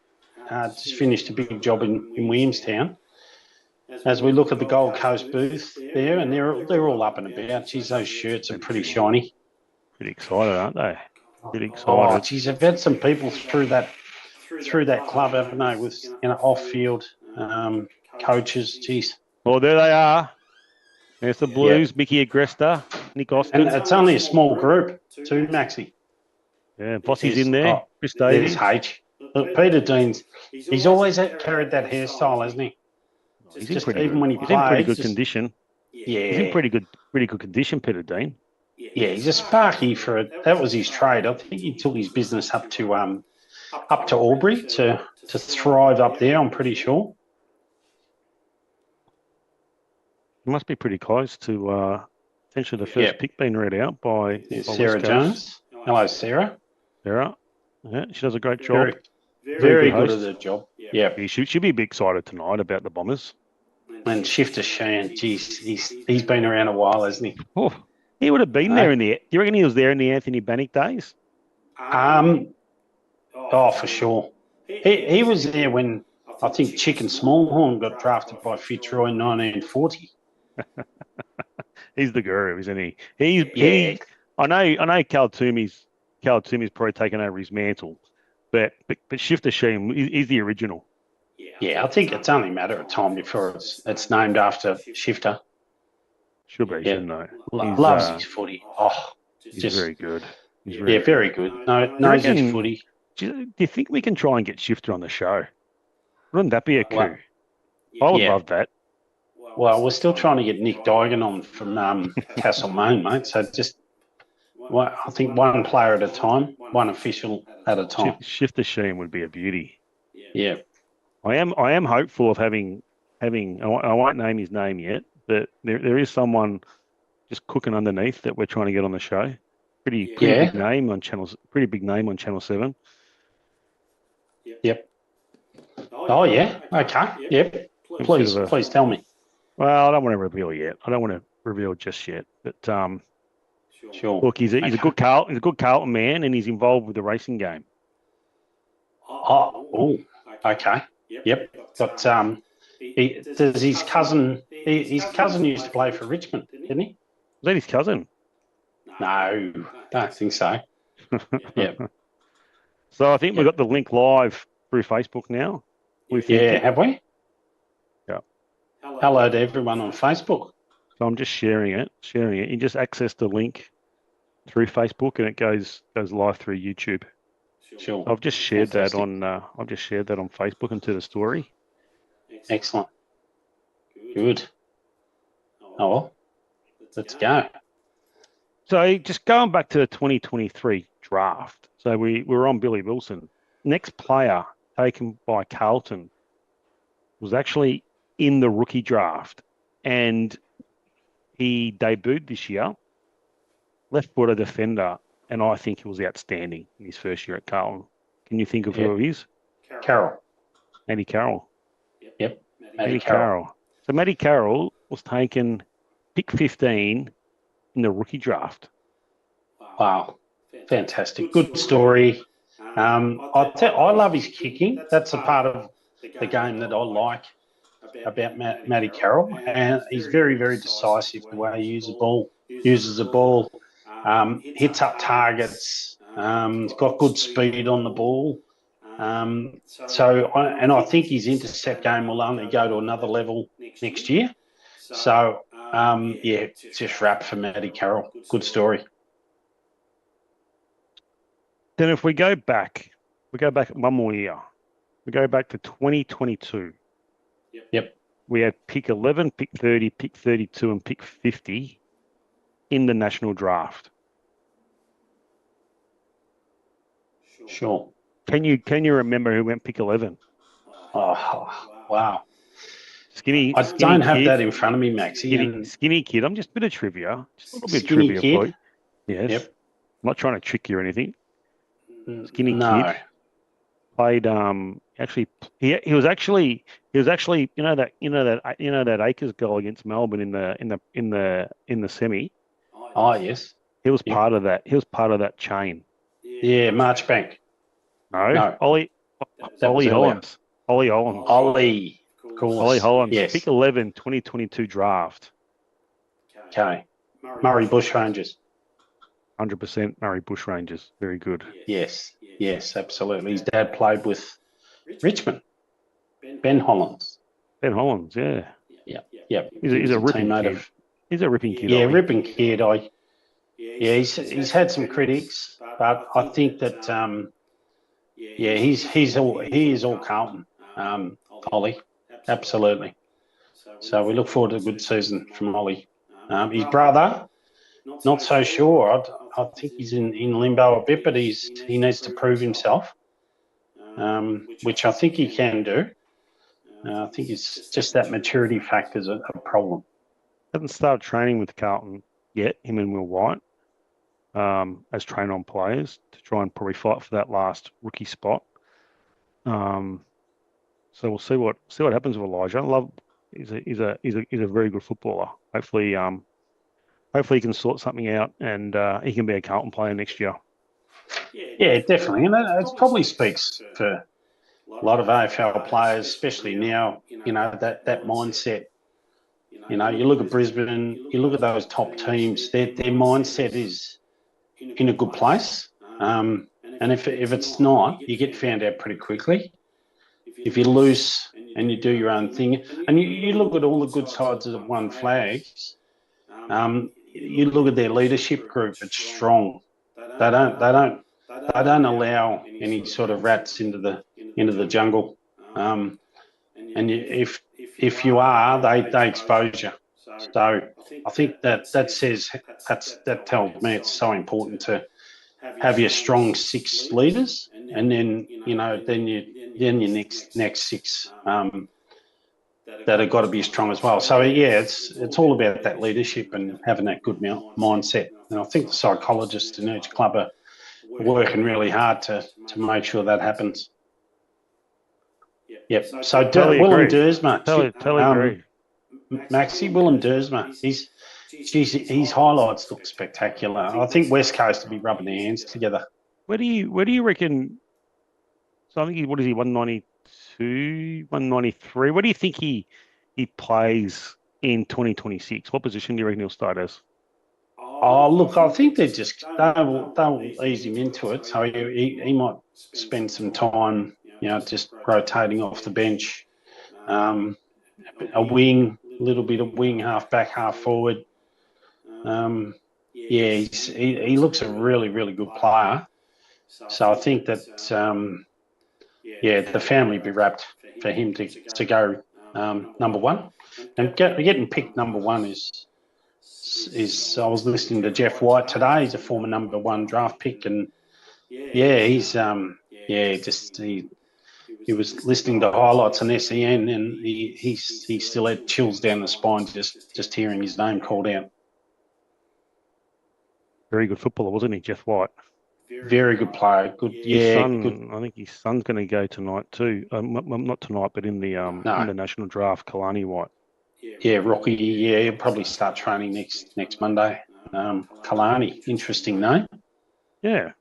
finished a big job in Williamstown. As we look at the Gold Coast booth there, and they're all up and about. Geez, those shirts are pretty shiny. Pretty excited, aren't they? Pretty excited. Oh, geez, I've had some people through that club, haven't they? With off-field coaches. Geez. Well, there they are. There's the Blues, Mickey Agresta, Nick Austin. And it's only a small group too, Maxie. Yeah, Bossy's in there. Chris Davies. There's H. Look, Peter Dean's. He's always carried that hairstyle, hasn't he? He's in pretty good condition. Yeah. He's in pretty good condition, Peter Dean. Yeah, he's a sparky for it. That was his trade. I think he took his business up to Albury to thrive up there. I'm pretty sure. It must be pretty close to essentially the first pick being read out by Sarah Jones. Hello, Sarah. Sarah. Yeah, she does a great job. Very good at her job. Yeah. She'll be excited tonight about the Bombers. And Shifter Shan, geez, he's been around a while, hasn't he? Oh, he would have been there in the. Do you reckon he was there in the Anthony Bannick days? For sure. He was there when I think Chicken Smallhorn got drafted by Fitzroy in 1940. He's the guru, isn't he? He. I know Cal Toomey's probably taken over his mantle, but Shifter Sheen is the original. Yeah, I think it's only a matter of time before it's named after Shifter. Should be, shouldn't it? Loves his footy. Oh, he's very good. Very good. Knows his footy. Do you think we can try and get Shifter on the show? Wouldn't that be a coup? I would love that. Well, we're still trying to get Nick Duigan on from Castlemaine, mate. So I think one player at a time, one official at a time. Shifter Sheen would be a beauty. Yeah. I am hopeful of having. I won't name his name yet, but there is someone just cooking underneath that we're trying to get on the show. Pretty big name on channels. Pretty big name on Channel 7. Yep. Oh yeah. Okay. Yep. Please tell me. Well, I don't want to reveal yet. I don't want to reveal just yet. But sure. Look, he's a good Carlton man, and he's involved with the racing game. Oh. Okay. Yep. But does his cousin? His cousin used to play for Richmond, didn't he? Was that his cousin? No, don't think so. Yep. So I think we've got the link live through Facebook now. Have we? Yeah. Hello to everyone on Facebook. So I'm just sharing it. You just access the link through Facebook, and it goes live through YouTube. Sure. I've just shared that on Facebook and to the story. Excellent. Good. Oh well, let's go. So just going back to the 2023 draft. So we're on Billy Wilson. Next player taken by Carlton was actually in the rookie draft, and he debuted this year, left-footer defender, and I think he was outstanding in his first year at Carlton. Can you think of who it is? Carroll. Matty Carroll. Yep. Matty Carroll. So Matty Carroll was taken pick 15 in the rookie draft. Wow. Fantastic. Good story. I love his kicking. That's a part of the game that I like about Matty Carroll. And he's very, very decisive the way he uses the ball, hits up targets, he's got good speed on the ball. I think his intercept game will only go to another level next year. So, just wrap for Matty Carroll. Good story. Then if we go back one more year. We go back to 2022. Yep. We had pick 11, pick 30, pick 32, and pick 50 in the national draft. Sure. Can you remember who went pick 11? Oh, wow. Skinny I don't have kid. that in front of me, Maxie. Skinny kid. I'm just a bit of trivia. Just a little bit of Skinny trivia kid? for you. Yes. Yep. I'm not trying to trick you or anything. Skinny No. kid. Played actually he was actually you know that Akers goal against Melbourne in the semi. Oh yes. He was part of that. He was part of that chain. Yeah, Marchbank. No. Ollie Hollands. Ollie Hollands. Ollie. Of course. Ollie Hollands. Yes. Pick 11, 2022 draft. Okay. Murray Bushrangers. 100% Murray Bushrangers. Very good. Yes. Yes, absolutely. His dad played with Richmond. Ben Hollands. Ben Hollands, yeah. Yep. He's a ripping kid. He's a ripping kid. Yeah, ripping kid. He's had some critics, but I think that he is all Carlton. Ollie, absolutely. So we look forward to a good season from Ollie. His brother, not so sure. I think he's in limbo a bit, but he needs to prove himself, which I think he can do. I think it's just that maturity factor is a problem. Hasn't started training with Carlton yet, him and Will White, as train-on players to try and probably fight for that last rookie spot. So we'll see what happens with Elijah. He's a very good footballer. Hopefully he can sort something out and he can be a Carlton player next year. Yeah, definitely. And it probably speaks for a lot of AFL players, especially now, that mindset. You look at Brisbane, you look at those top teams, their mindset is in a good place. And if it's not, you get found out pretty quickly. If you're loose and you do your own thing, and you look at all the good sides of one flags, you look at their leadership group, it's strong. They don't allow any sort of rats into the jungle. And if you are, they expose you. So I think that tells me it's so important to have your strong six leaders, and then your next six that have got to be strong as well. So yeah, it's all about that leadership and having that good mindset. And I think the psychologists in each club are working really hard to make sure that happens. Yep. So Willem Dersma. Totally agree. Maxie, Willem Dersma. His highlights look spectacular. I think West Coast will be rubbing their hands together. Where do you reckon? So I think what is he? 192, 193. Where do you think he plays in 2026? What position do you reckon he'll start as? Oh, look, I think they'll ease him into it. So he might spend some time, just rotating off the bench. A wing, a little bit of wing, half back, half forward. He looks a really, really good player. So I think that, the family be wrapped for him to go number one. And getting picked number one is I was listening to Jeff White today. He's a former number one draft pick, and he he was listening to highlights on SEN, and he still had chills down the spine just hearing his name called out. Very good footballer, wasn't he, Jeff White? Very good player. Good, good. I think his son's going to go tonight too. Not tonight, but in the national draft, Kalani White. Yeah, Rocky. Yeah, he'll probably start training next Monday. Kalani, interesting name. Yeah,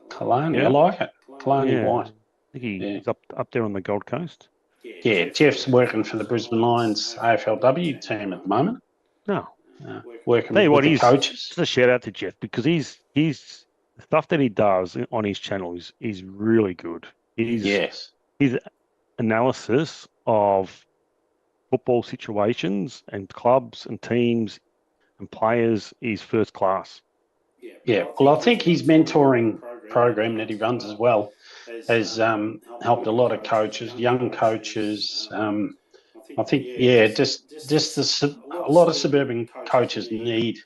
Kalani, I like it. Kalani White. I think he's up there on the Gold Coast. Yeah, Jeff's working for the Brisbane Lions AFLW team at the moment. No, working with the coaches. Just a shout out to Jeff, because he's the stuff that he does on his channel is really good. His analysis of football situations and clubs and teams and players is first class. Yeah, well, I think his mentoring program that he runs as well has helped a lot of coaches, young coaches. I think, just a lot of suburban coaches need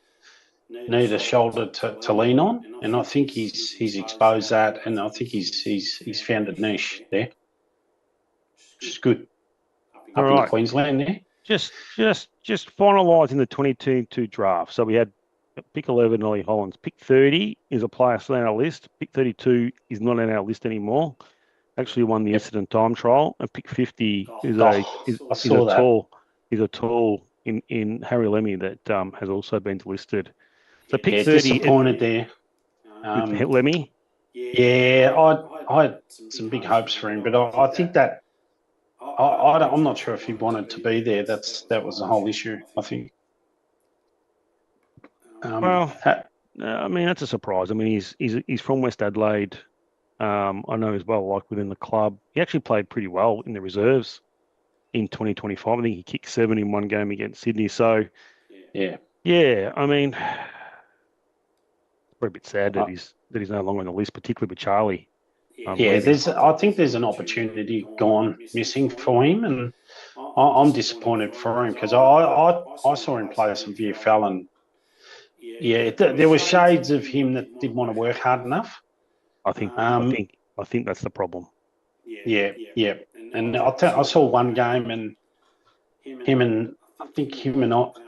a shoulder to lean on, and I think he's exposed that, and I think he's found a niche there, which is good. Up in Queensland there. Just finalising the 2022 draft. So we had pick 11, Ollie Hollands. Pick 30 is a player still on our list. Pick 32 is not on our list anymore. Actually won the incident time trial, and pick 50 is a tall in Harry Lemmy that has also been listed. So pick 30. Disappointed there. With Lemmy. Yeah, I had some big hopes for him, but I think that I'm not sure if he wanted to be there. That was the whole issue, I think. I mean, that's a surprise. I mean, he's from West Adelaide. I know as well, like within the club. He actually played pretty well in the reserves in 2025. I think he kicked 7 in one game against Sydney. So, yeah. I mean, we're a bit sad that he's no longer on the list, particularly with Charlie. I think there's an opportunity gone missing for him, and I'm disappointed for him, because I saw him play some VFL, and there were shades of him that didn't want to work hard enough. I think that's the problem. Yeah. And I saw one game, and him and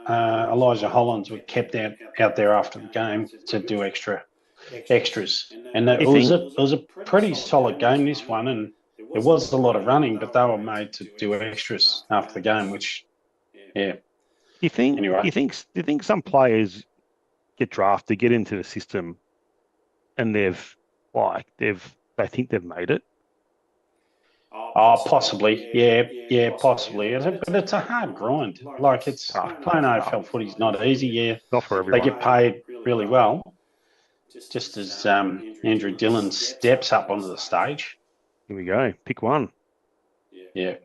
Elijah Hollands were kept out there after the game to do extras, and it was a pretty solid game, this one, and there was a lot of running, but they were made to do extras after the game, which Do you think some players get drafted, get into the system, and they think they've made it? Oh, possibly. Yeah, possibly. But it's a hard grind. Like, it's playing AFL footy's not easy. Yeah, not for everyone. They get paid really well. Just as Andrew Dillon steps up onto the stage. Here we go. Pick one. Yeah.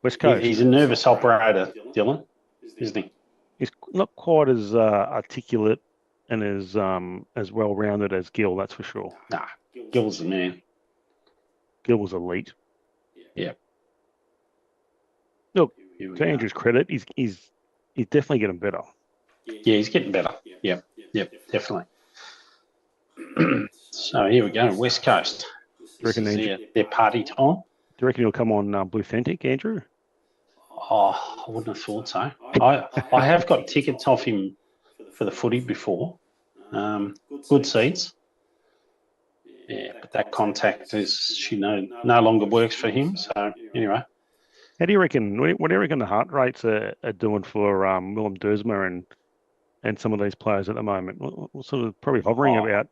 West Coast. He's a nervous operator, Dillon, isn't he? He's not quite as articulate and as well-rounded as Gill, that's for sure. Nah, Gill's the man. Gill was elite. Yeah. Look, to Andrew's credit, he's definitely getting better. Yeah, he's getting better. Yep, definitely. So here we go, West Coast. This is their party time. Do you reckon he'll come on Bluethentic, Andrew? Oh, I wouldn't have thought so. I have got tickets off him for the footy before. Good seats. Yeah, but that contact no longer works for him. So anyway. What do you reckon the heart rates are doing for Willem Dersma and some of these players at the moment? We're sort of probably hovering about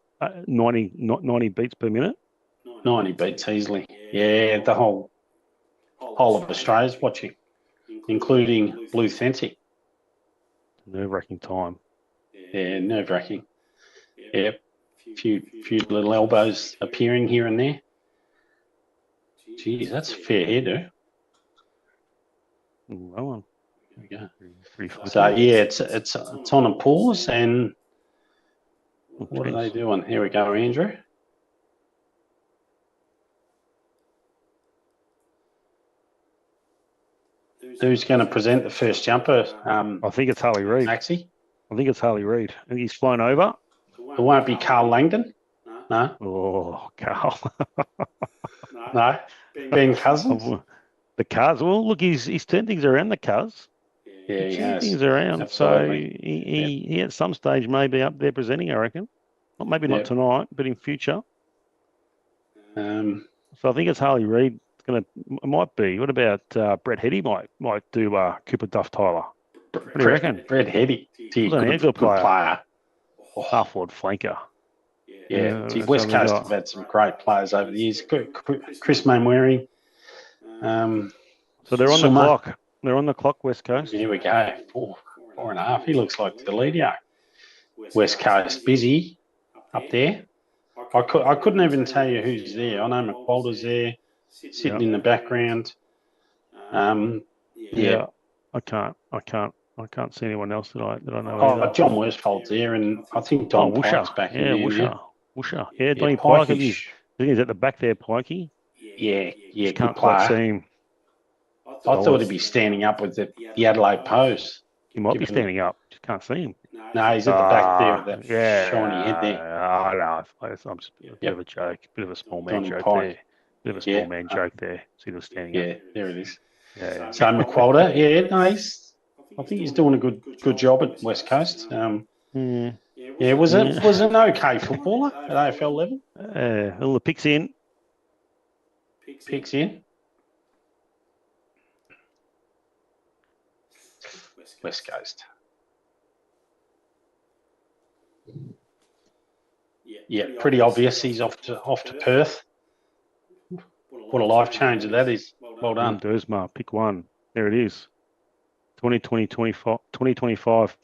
90 beats per minute. 90 beats easily. Yeah, the whole of Australia's watching, including Bluethentic. Nerve-wracking time. Yeah, nerve-wracking. Yep. Few little elbows appearing here and there. Geez, that's a fair hairdo. Well one. There we go. So yeah, it's on a pause, and what are they doing? Here we go, Andrew. Who's going to present the first jumper? I think it's Harley Reid. Maxie? I think it's Harley Reid. I think he's flown over. It won't be Carl Langdon? No? Oh, Carl. No? Ben Cousins. The Cars. Well, look, he's turned things around. The Cars. Yeah, he turned has. things around. Absolutely. So he at some stage may be up there presenting. I reckon. Maybe not tonight, but in future. So I think it's Harley Reid. It might be. What about Brett Heady? Might do Cooper Duff Tyler. What do you reckon? Brett Heady. Good player. Oh. Half-forward flanker. Yeah. West Coast have had some great players over the years. Chris Mainwaring. So they're on the clock. They're on the clock, West Coast. Here we go. 4.5. He looks like Deledio. West Coast busy up there. I couldn't even tell you who's there. I know McWalter's there, sitting in the background. Yeah. I can't see anyone else that I know. Oh, John Worsfold's there, and I think Don Pike's back in there. Woosha. Yeah, Donny Pike. I think he's at the back there, Pikey. Yeah, Just can't quite see him. I thought he'd be standing up with the Adelaide Pose. He might be standing up. Just can't see him. No, he's at the back there with that shiny head there. No, I'm just a bit of a joke. Bit of a small man joke there. Bit of a small man joke there. See them standing up. Yeah, there it is. Yeah. So McWalter, I think he's doing a good job at West Coast. Yeah, was an okay footballer at AFL level. All the picks in. West Coast. Yeah, pretty obvious. He's off to Perth. What a life changer that is. Well done. Dersma, pick one. There it is. 2025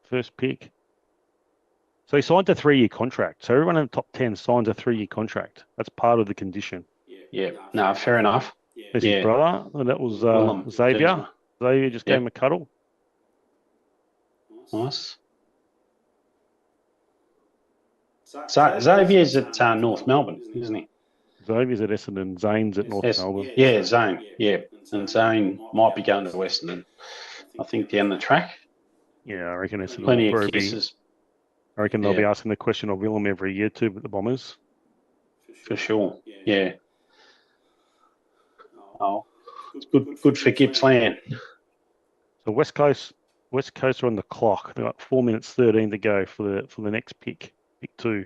first pick. So he signed a 3-year contract. So everyone in the top 10 signs a 3-year contract. That's part of the condition. Yeah, no, fair enough. There's his brother. That was Xavier. Xavier just gave him a cuddle. Nice. So Xavier's at North Melbourne, isn't he? Xavier's at Essendon. Zane's at North Melbourne. Yeah, Zane. Yeah, and Zane might be going to Essendon. I think down the track. Yeah, I reckon Essendon. Plenty of kisses. I reckon they'll be asking the question of Willem every year too with the Bombers. For sure. Yeah. Oh, it's good for Gippsland. So West Coast are on the clock. They've got 4 minutes 13 to go for the next pick 2.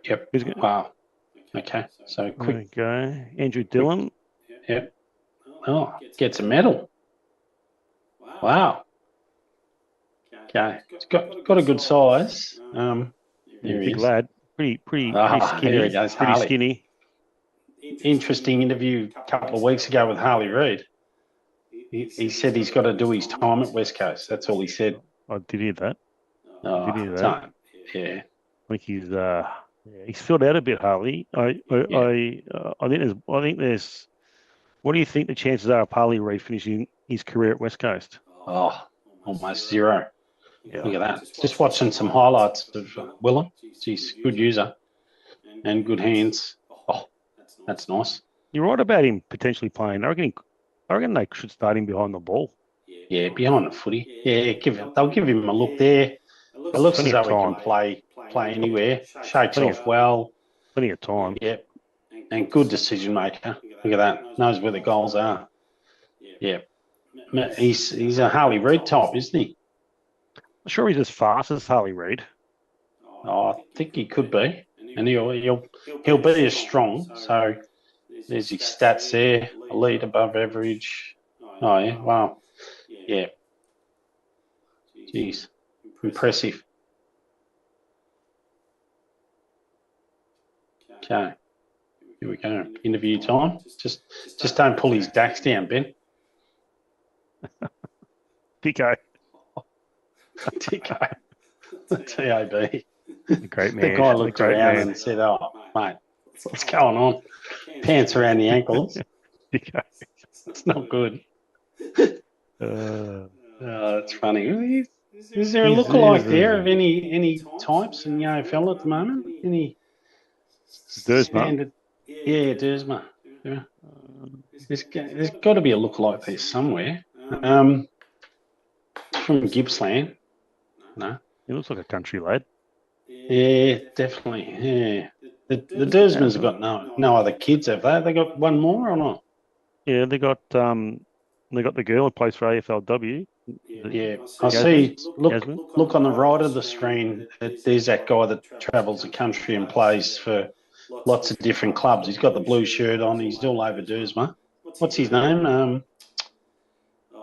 Yep. Wow. Okay. So quick. There we go. Andrew Dillon. Yep. Oh, gets a medal. Wow. Okay. It's got a good size. Big lad. Pretty skinny. There he goes, pretty Harley. skinny. Interesting interview a couple of weeks ago with Harley Reid. He said he's got to do his time at West Coast. That's all he said. I did hear that. Yeah. I think he's filled out a bit, Harley. I think there's. What do you think the chances are of Harley Reid finishing his career at West Coast? Oh, almost zero. Yeah. Look at that. Just watching some highlights of Willem. He's a good user and good hands. Oh, that's nice. You're right about him potentially playing. I reckon they should start him behind the ball. Yeah, behind the footy. Yeah, they'll give him a look there. It looks as though he can play anywhere. Shapes off well. Plenty of time. Yep. And good decision maker. Look at that. Knows where the goals are. Yeah. He's a Harley Reid type, isn't he? I'm sure he's as fast as Harley Reid. Oh, I think he could be. And he'll be as strong. So there's his stats there. Elite, above average. Oh, yeah. Wow. Yeah. Jeez. Impressive. Okay. Here we go. Interview time. Just don't pull his dacks down, Ben. Pico. Tico. TAB. Great man. The guy looked around and said, "Oh, mate, what's going on? Pants around the ankles. It's not good." That's funny. Is there a lookalike there of any types in the AFL at the moment? Any standard? Yeah, Dersma. Yeah. There's got to be a lookalike there somewhere. From Gippsland. No. He looks like a country lad. Yeah, definitely. Yeah. The Dersmans have got no other kids, have they? They got one more or not? Yeah, they got the girl who plays for AFLW. Yeah, I see. Look on the right of the screen. There's that guy that travels the country and plays for lots of different clubs. He's got the blue shirt on. He's all over Dersma. What's his name?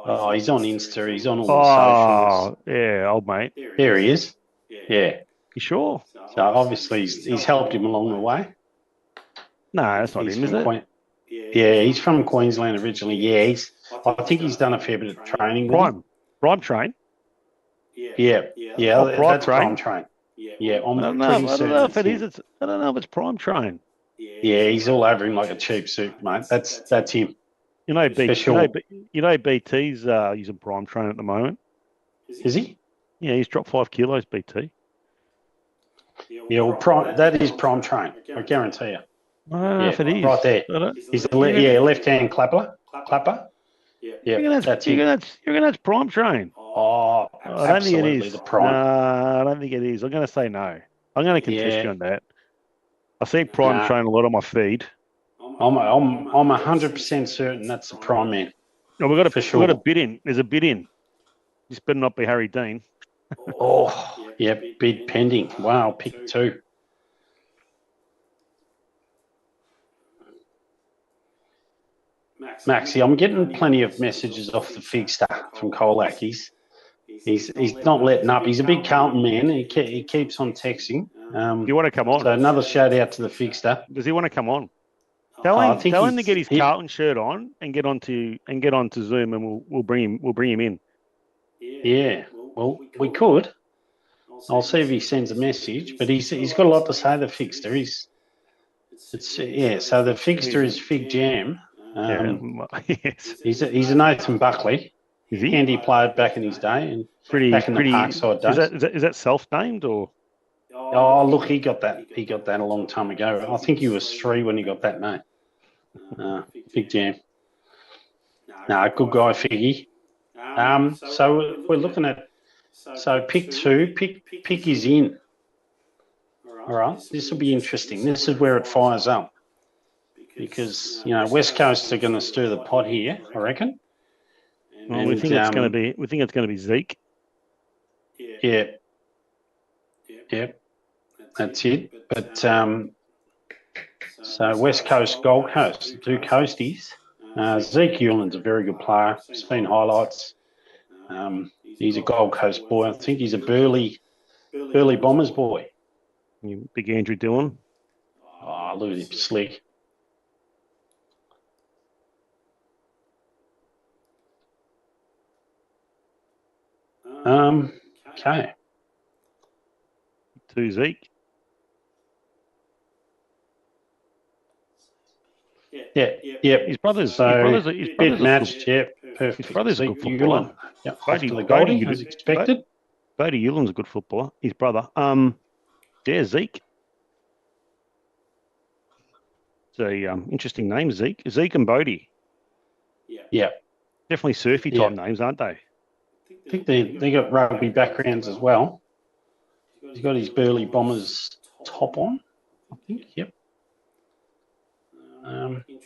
He's on Insta. He's on all the socials. Yeah, old mate. There he is. Yeah. You sure? So obviously he's helped him along the way. No, that's not him, is it? Yeah, he's from Queensland originally. Yeah, I think he's done a fair bit of training with him. Prime train? Yeah, that's Prime Train. Yeah, I'm pretty certain. I don't know if it's Prime Train. Yeah, he's all over him like a cheap suit, mate. That's him. You know, BT's using Prime Train at the moment. Is he? Yeah, he's dropped 5 kilos, BT. Yeah, well, that is Prime Train. I guarantee you. I don't know if it is. Right there. He's the left-hand clapper. Yeah, that's him. You reckon that's Prime Train? Oh, I don't think it is. The Prime. No, I don't think it is. I'm going to say no. I'm going to contest you on that. I see Prime Train a lot on my feed. I'm 100% certain that's the Prime man. No, we've got a bid in. There's a bid in. This better not be Harry Dean. Bid pending. Wow, pick 2. Maxie, I'm getting plenty of messages off the Figster from Colac. He's not letting up. He's a big Carlton man. He keeps on texting. Do you want to come on? So another shout out to the Figster. Does he want to come on? Tell him to get his Carlton shirt on and get onto Zoom, and we'll bring him in. Yeah. Well, we could. I'll see if he sends a message. But he's got a lot to say. The Figster. So the Figster is Fig Jam. Yes. He's a Nathan Buckley. Is he? Handy player back in his day, and back in the Parkside days. Is that self-named or? Oh, look, he got that. He got that a long time ago. I think he was 3 when he got that name. Big Jam. Good guy, Figgy. So we're looking at. So pick 2. Pick is in. All right. This will be interesting. This is where it fires up. Because West Coast are going to stir the pot here, I reckon. Well, we think it's going to be Zeke. Yeah. That's it. But so West Coast, Gold Coast, 2 coasties. Zeke Hewland's a very good player. Seen highlights. He's a Gold Coast boy. I think he's a Burleigh Bombers boy. Big Andrew Dillon. Oh, look at him, slick. Okay. 2 Zeke. Yeah. His brother's bit matched. Yeah, perfect. His brother's a good footballer. Yeah, after the Goldie, as expected. Bodie Hewland's a good footballer. His brother. Zeke. It's a interesting name, Zeke. Zeke and Bodie. Yeah. Definitely surfy type names, aren't they? I think they got rugby backgrounds as well. He's got his Burleigh Bombers top on, I think. Yep.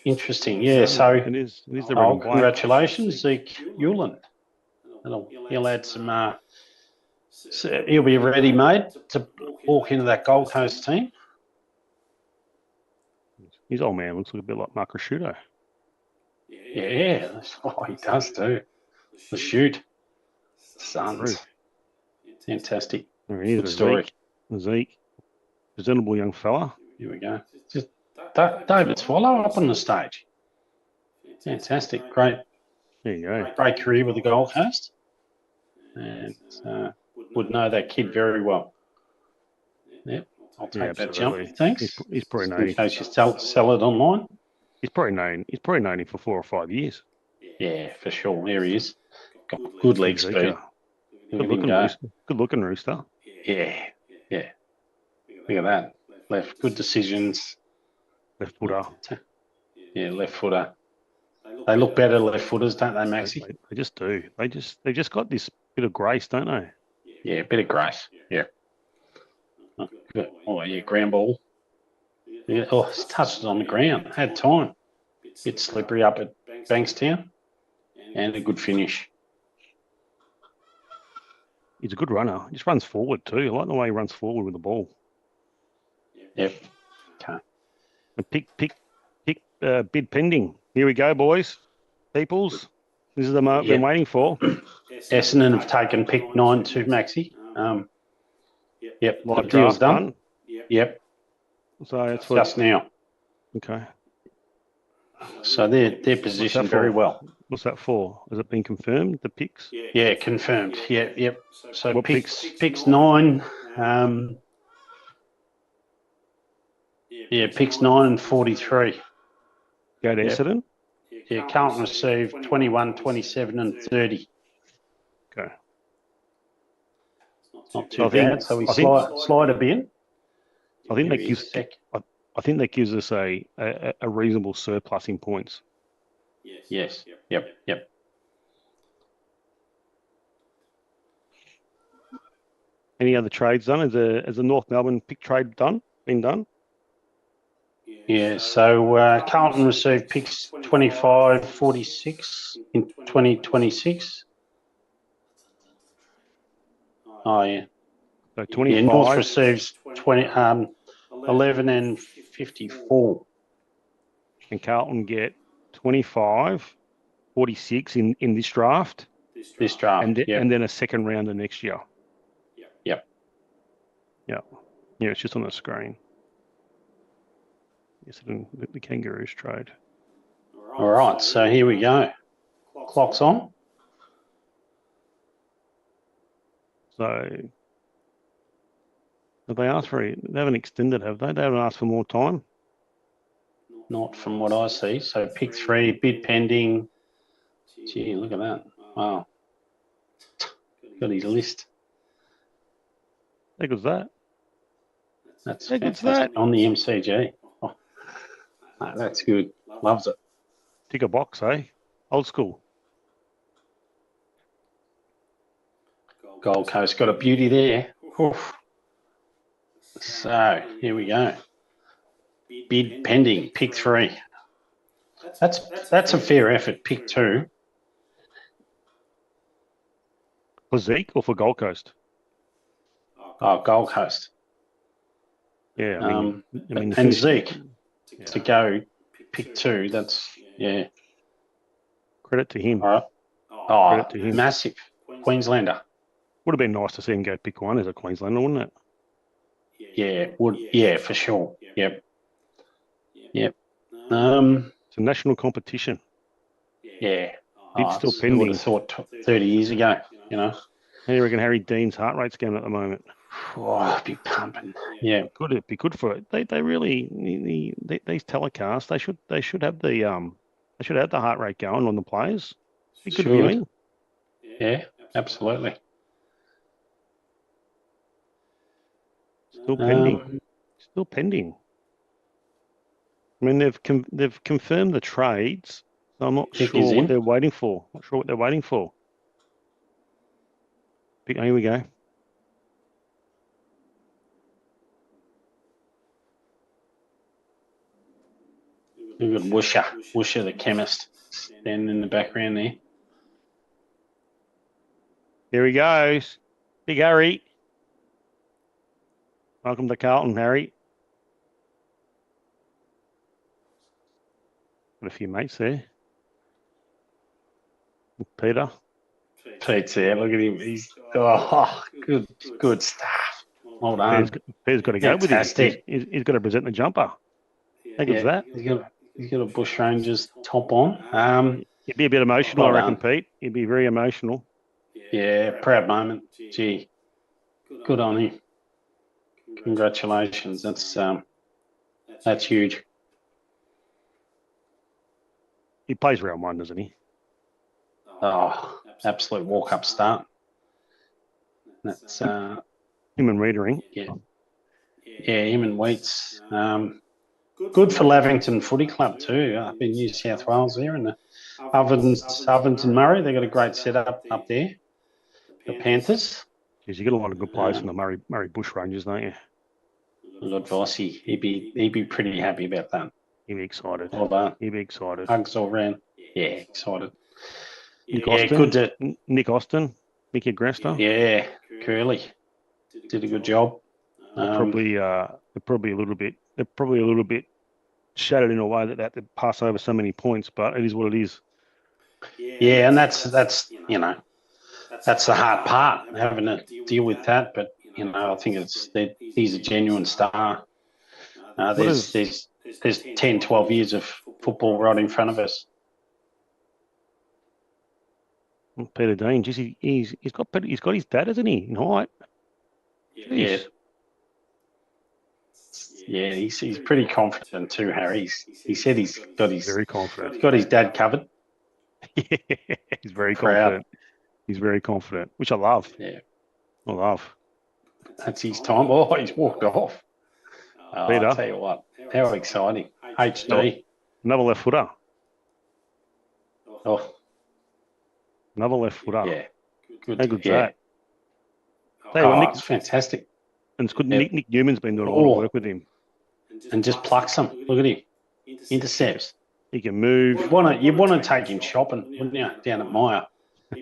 Interesting. Yeah. So it is the red and black. Congratulations, Zeke Hewland. He'll add some. He'll be ready, mate, to walk into that Gold Coast team. His old man looks like a bit like Mark Rasciuto. Yeah, that's what he does too. The shoot. Sons. Fantastic. There he is. Good story. Zeke. Presentable young fella. Here we go. Just David Swallow up on the stage. Fantastic. Great. There you go. Great career with the Gold Coast. And would know that kid very well. Yep. I'll take that jump. Thanks. He's probably known. In case you sell it online. He's probably known him for 4 or 5 years. Yeah, for sure. There he is. Got good leg speed. Good looking rooster. Yeah. Look at that. Left. Good decisions. Left footer. Yeah, left footer. They look better left footers, don't they, Maxie? They just do. They've just got this bit of grace, don't they? Yeah, a bit of grace. Yeah. Oh yeah, ground ball. Oh, it's touched it on the ground. Had time. Bit slippery up at Bankstown. And a good finish. He's a good runner. He just runs forward too. I like the way he runs forward with the ball. Yep. Okay. Bid pending. Here we go, boys. Peoples. This is the moment we've been waiting for. Essendon have taken pick 9 to Maxi. Yep. The Live deal's draft done. Yep. So it's for Just now. okay. So they're positioned very well. What's that for? Has it been confirmed? The picks? Yeah, confirmed. Yeah, yep. So What picks 9. Picks 9 and 43. Go to Essendon. Yeah, Carlton received 21, 27 and 30. Okay. Not too bad. So we slide a bit. I think that gives us a reasonable surplus in points. Yes. Yep. Any other trades done? Has the North Melbourne pick trade been done? Yeah, so Carlton received picks 25, 46 in 2026. Oh, yeah. So 25. Yeah, North receives 11 and 54. And Carlton get 25, 46 in this draft. This draft, and then a second rounder next year. Yep. Yeah, it's just on the screen. Yes, the Kangaroos trade. All right, so here we go. Clock's on. So have they asked for it? They haven't extended, have they? They haven't asked for more time. Not from what I see. So pick 3, bid pending. Gee, look at that. Wow. Got his list. How good's that? That's fantastic. On the MCG. Oh, that's good. Loves it. Tick a box, eh? Old school. Gold Coast got a beauty there. Oof. So here we go. Bid pending. Pick 3. That's a fair effort. Pick 2. For Zeke or for Gold Coast? Oh, Gold Coast. Yeah, I mean and Zeke to go pick 2. That's credit to him. All right. Oh, credit to him. Massive Queenslander. Would have been nice to see him go pick 1 as a Queenslander, wouldn't it? Yeah, would. Yeah, for sure. Yep. It's a national competition. Yeah. It's still pending. I would have thought 30 years ago. You know. How do you reckon Harry Dean's heart rate's going at the moment? Oh, it'd be pumping. Yeah. It'd be good for it. They really these telecasts. They should have the heart rate going on the players. Be good viewing. Yeah, absolutely. Still pending. Still pending. I mean, they've confirmed the trades. So I'm not sure what they're waiting for. Here we go. We've got Woosha the chemist, standing in the background there. Here he goes. Big Harry. Welcome to Carlton, Harry. Got a few mates there. Peter. Pete's there. Look at him. He's good stuff. Well done. Peter's got to go with him. He's got to present the jumper. How good's that? He's got a Bush Rangers top on. He'd be a bit emotional, I reckon, Pete. He'd be very emotional. Yeah, proud moment. Gee, good on him. Congratulations. That's huge. He plays round 1, doesn't he? Oh, absolute walk-up start. That's him and Reedering. Yeah, him and Wheats. Good for Lavington Footy Club too, up in New South Wales there, and the Ovens and Murray. They've got a great setup up there. The Panthers. Geez, you get a lot of good players from the Murray Bush Rangers, don't you? Good Vossi. He'd be pretty happy about that. He'd be excited. Well done. He'd be excited. Hugs all round. Yeah, excited. Nick Yeah, Austin. good to Nick Austin. Mickey Agresta. Yeah, Curly did a good job. They're probably a little bit shattered in a way that they pass over so many points, but it is what it is. Yeah, and that's that's the hard part, having to deal with that. But I think he's a genuine star. There's 10, 12 years of football right in front of us. Peter Dean, he's got his dad, hasn't he, in height? Yeah. Yeah, he's pretty confident too, Harry. He said he's got his very confident. He's got his dad covered. Yeah, he's very Proud. confident. He's very confident, which I love. Yeah, I love. That's his time. Oh, he's walked off. Peter. I'll tell you what, how exciting. HD. Another left footer. Oh, Another left footer. yeah. Good. How good's Yeah. that? Tell you what, Nick, It's fantastic. and it's good. Yeah. Nick Newman's been doing a lot of work with him. And just plucks them. Look at him. Intercepts. He can move. You want to take him shopping, wouldn't you, down at Myer?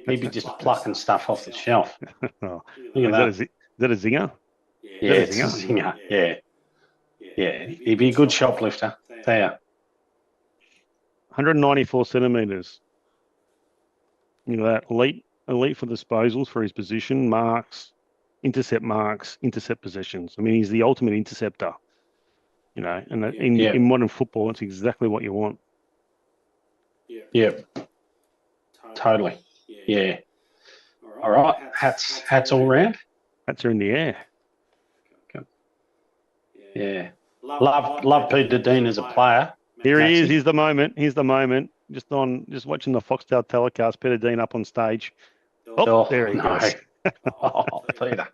Maybe just plucking stuff off the shelf. Oh, Look at that. Is that a zinger? Yeah, it's a zinger. Yeah. Yeah, he'd be a good shoplifter. Tell you. 194 centimetres. You know that elite for disposals for his position, marks, intercept possessions. I mean, he's the ultimate interceptor. And in modern football, it's exactly what you want. Yeah. Totally. Yeah. All right. Hats all round. Hats are in the air. Yeah. Love Peter Dean as a player. Here he is. Here's the moment. Just watching the Foxtel telecast. Peter Dean up on stage. Oh, there he goes. Oh, Peter.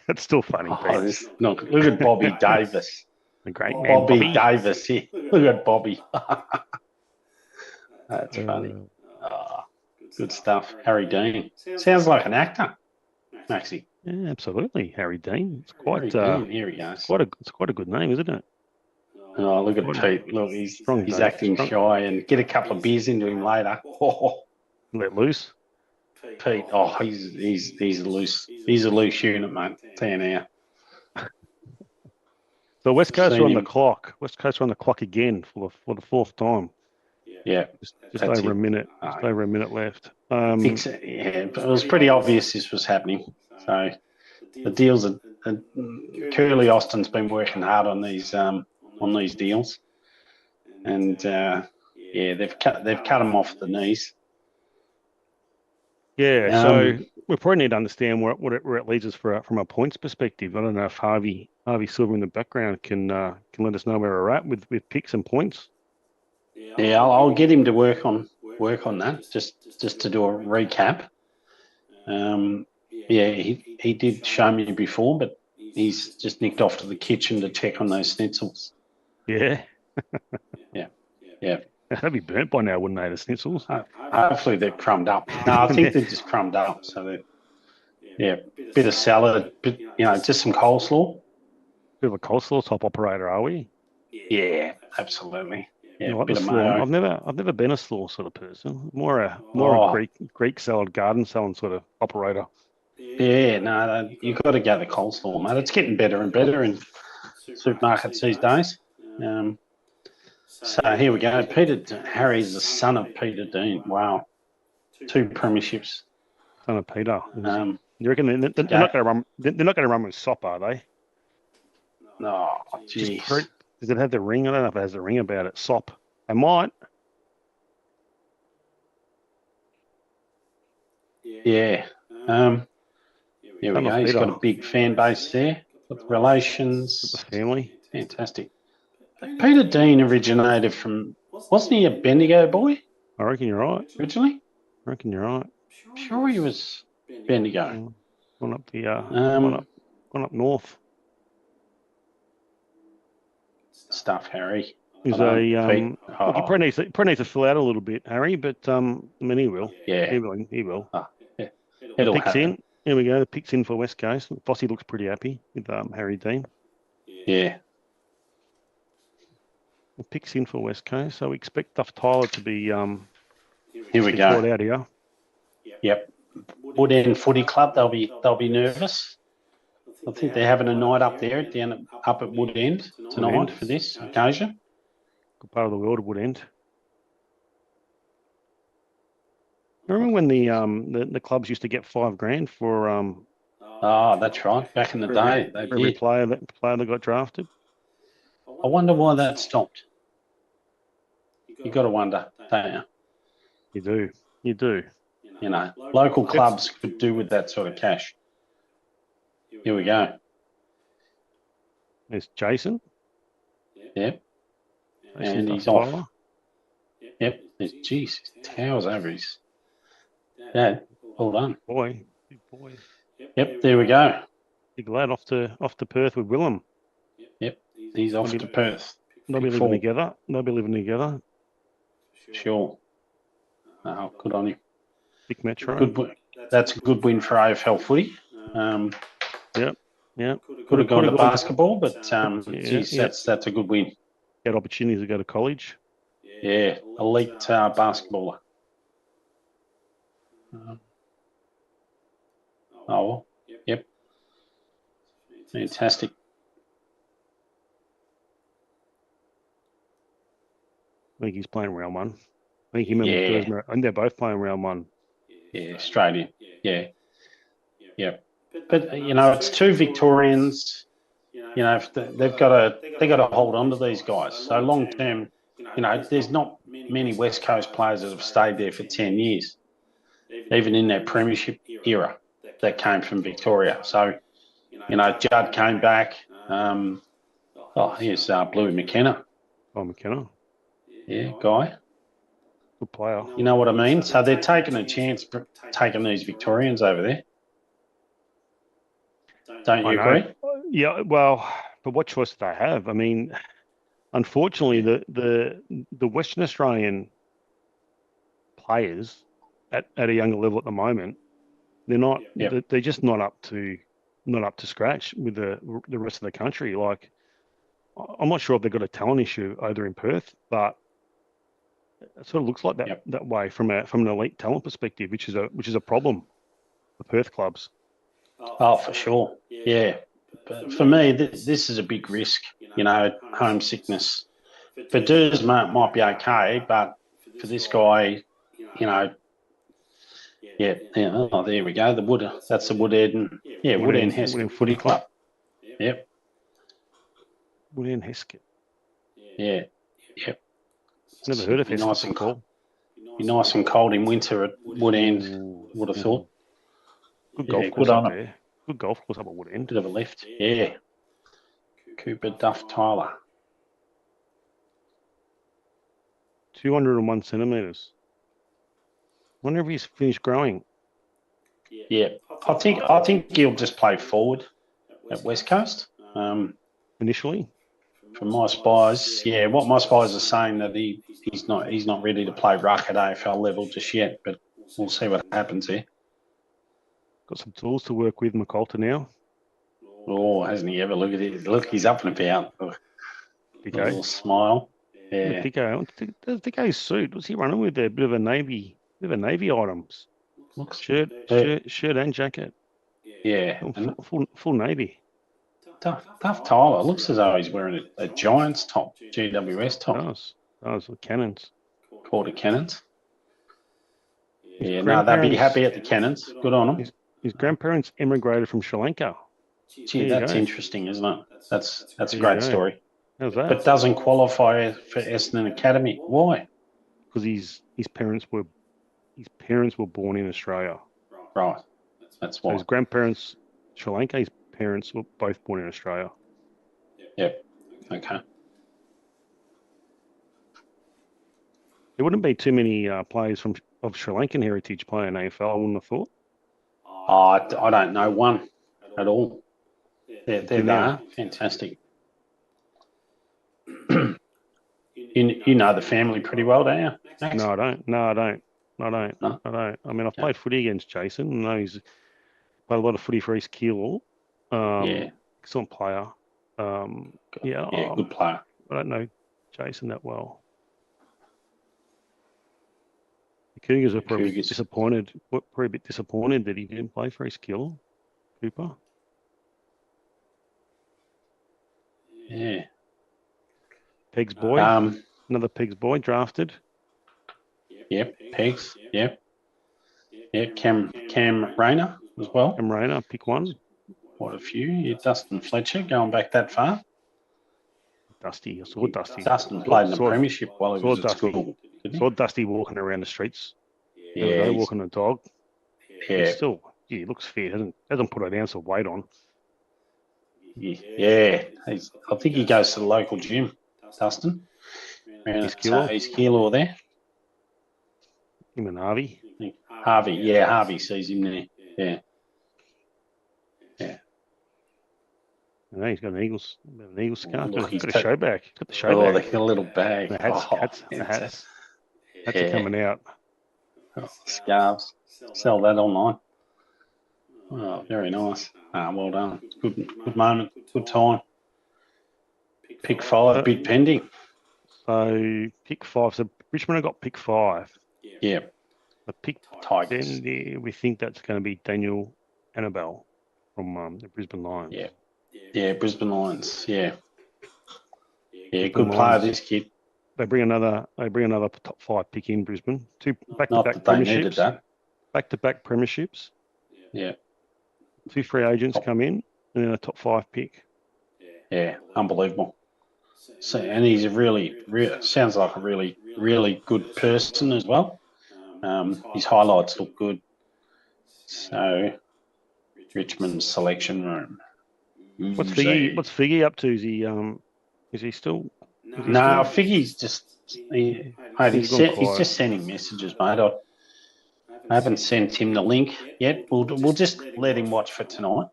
It's still funny. Look at Bobby Davis. The great man, Bobby Davis here. Look at Bobby. That's funny. Good stuff. Harry Dean. Sounds like an actor, Maxie. Yeah, absolutely. Harry Dean. It's quite. Here he goes. It's quite a good name, isn't it? Oh, look at Pete. Look, he's acting shy, and get a couple of beers into him later. Let loose. Pete. Oh, he's a loose. He's a loose unit, mate. Tell you now. So West Coast are on the clock. West Coast are on the clock again for the fourth time. Yeah, just over a minute. Just over a minute left. It was pretty obvious this was happening. So the deals are. Curly Austin's been working hard on these deals, and they've cut them off the knees. Yeah, so we probably need to understand where it leads us from a points perspective. I don't know if Harvey Silver in the background can let us know where we're at with picks and points. Yeah, I'll get him to work on that just to do a recap. He did show me before, but he's just nicked off to the kitchen to check on those schnitzels. Yeah. Yeah. They'd be burnt by now, wouldn't they, the schnitzels? Hopefully they're crumbed up. No, I think they're just crumbed up. So bit of salad, just some coleslaw. Bit of a coleslaw top operator, are we? Yeah, absolutely. Yeah, bit of mayo. I've never been a slaw sort of person. More a Greek salad, garden salad sort of operator. Yeah, no, you've got to go the coleslaw, mate. It's getting better and better in supermarkets these days. So here we go. Harry's the son of Peter Dean. Wow, 2 premierships. Son of Peter. You reckon they're not going to run? They're not going to run with SOP, are they? No, jeez. Does it have the ring? I don't know if it has the ring about it. SOP. They might. Yeah. Here we go. He's got a big fan base there. Got the relations. The family. Fantastic. Peter Dean originated from, wasn't he a Bendigo boy? I reckon you're right. Originally? I reckon you're right. I'm sure he was Bendigo. Gone up gone up north. Stuff, Harry. He's he probably needs to fill out a little bit, Harry, but I mean he will. Yeah. He will. It'll picks happen. in. Here we go. The picks in for West Coast. Fossey looks pretty happy with Harry Dean. Yeah. The picks in for West Coast, so we expect Duff Tyler to be Here we brought go. out here. Yep. Wood End Footy Club. They'll be nervous. I think they're having a night up there up at Wood End tonight for this occasion. Good part of the world, Wood End. Remember when the clubs used to get $5,000 for Oh, that's right. Back in the day, they every did. player that got drafted? I wonder why that stopped. You got to wonder, don't you? You do. You do. You know, local clubs could do with that sort of cash. Here we go. There's Jason. Yep. Jason And he's Duff-Tyler. off. Yep. Jeez, towers over his dad. Well done. Boy. Big boy. Yep, there we go. Big lad off to Perth with Willem. Yep, he's off to Perth. They'll be living together. They'll be living together. Sure. Oh, good on him. Big metro. Good. That's a good win for AFL footy. Yep. Could have gone to basketball, but geez, yeah. that's a good win. Get opportunities to go to college. Yeah, elite basketballer. Oh, yep. Fantastic. I think he's playing round one. I think him and they're both playing round one. Yeah, straight in. Yeah. Yep. But you know, it's two Victorians. You know, they've got to hold on to these guys. So long term, you know, there's not many West Coast players that have stayed there for 10 years, even in their premiership era that came from Victoria. So, you know, Judd came back. Here's Bluey McKenna. Oh, McKenna. Yeah, guy. Good player. You know what I mean? So they're taking a chance taking these Victorians over there. Don't you agree? Yeah, well, but what choice do they have? I mean, unfortunately, the Western Australian players at a younger level at the moment, they're just not up to scratch with the rest of the country. Like, I'm not sure if they've got a talent issue over in Perth, but it sort of looks like that way from an elite talent perspective, which is a problem for Perth clubs. Oh, for sure. Yeah. But for me, this is a big risk, you know, homesickness. For Durs, might be okay, but for this guy, you know, oh, there we go. That's the Wood End, Wood End Heskett Footy Club. Yep. Wood End Heskett. Yeah. Yep. Never heard of Heskett. Be nice and cold in winter at Wood End, would have thought. Good golf course up there. Good golf course up at Wood End. Bit of a lift. Yeah. Cooper Duff Tyler. 201 centimetres. Wonder if he's finished growing. Yeah. I think he'll just play forward at West Coast. Initially. From my spies, what my spies are saying that he's not ready to play ruck at AFL level just yet, but we'll see what happens here. Got some tools to work with, McCulter now. Oh, hasn't he ever? Look at it. Look, he's up and about. Dicko. A little smile. Yeah. Dicko's suit. What's he running with there? Bit of a navy items. Looks shirt and jacket. Yeah. Full navy. Duff Tyler. Looks as though he's wearing a Giants top, GWS top. Those cannons. Quarter cannons. Yeah, no, they'd be happy at the Cannons. Good on them. His grandparents emigrated from Sri Lanka. Gee, that's interesting, isn't it? That's a great story. How's that? But doesn't qualify for Essendon Academy. Why? Because his parents were born in Australia. Right. That's why. So his grandparents, Sri Lanka. His parents were both born in Australia. Yep. Okay. There wouldn't be too many players of Sri Lankan heritage playing AFL, I wouldn't have thought. I don't know one at all. There they are. Fantastic. You know the family pretty well, don't you, Max? No, I don't. No? I mean, I've played footy against Jason. I know he's played a lot of footy for East Keilor. Excellent player. Yeah, good player. I don't know Jason that well. The Cougars are probably disappointed. Probably a bit disappointed that he didn't play for his skill, Cooper. Yeah. Peg's boy. Another Peg's boy drafted. Yep, Pegs. Yep. Yep, Cam Rayner as well. Cam Rayner, pick one. What a few. Yeah, Dustin Fletcher going back that far. Dusty, I saw Dusty. Dustin played in the premiership while he was at school. Saw Dusty walking around the streets. Yeah, walking a dog. Yeah, still, he looks fit. Hasn't put an ounce of weight on. Yeah, I think he goes to the local gym. Dustin, His kilo there. Him and Harvey. Harvey sees him there. Yeah. No, he's got an Eagles scarf. Look, he's got a show bag. He's got the show bag. They got a little bag. The hats are coming out. Scarves. Sell that online. Oh, very nice. Well done. Good moment. Good time. Pick 5, bid pending. So pick 5. So Richmond have got pick 5. Yeah. The pick Tigers. Then we think that's going to be Daniel Annabelle from the Brisbane Lions. Yeah, Brisbane Lions. Yeah. Yeah, good player, this kid. They bring another top 5 pick in Brisbane. 2 back-to-back needed that. Back-to-back premierships. Yeah. 2 free agents come in, and then a top 5 pick. Yeah, unbelievable. So, and he's a really sounds like a really good person as well. His highlights look good. So, Richmond's selection room. What's Figgy up to? Is he still? No, Figgy's he's just sending messages, mate. I haven't sent him the link yet. We'll just let him watch for tonight.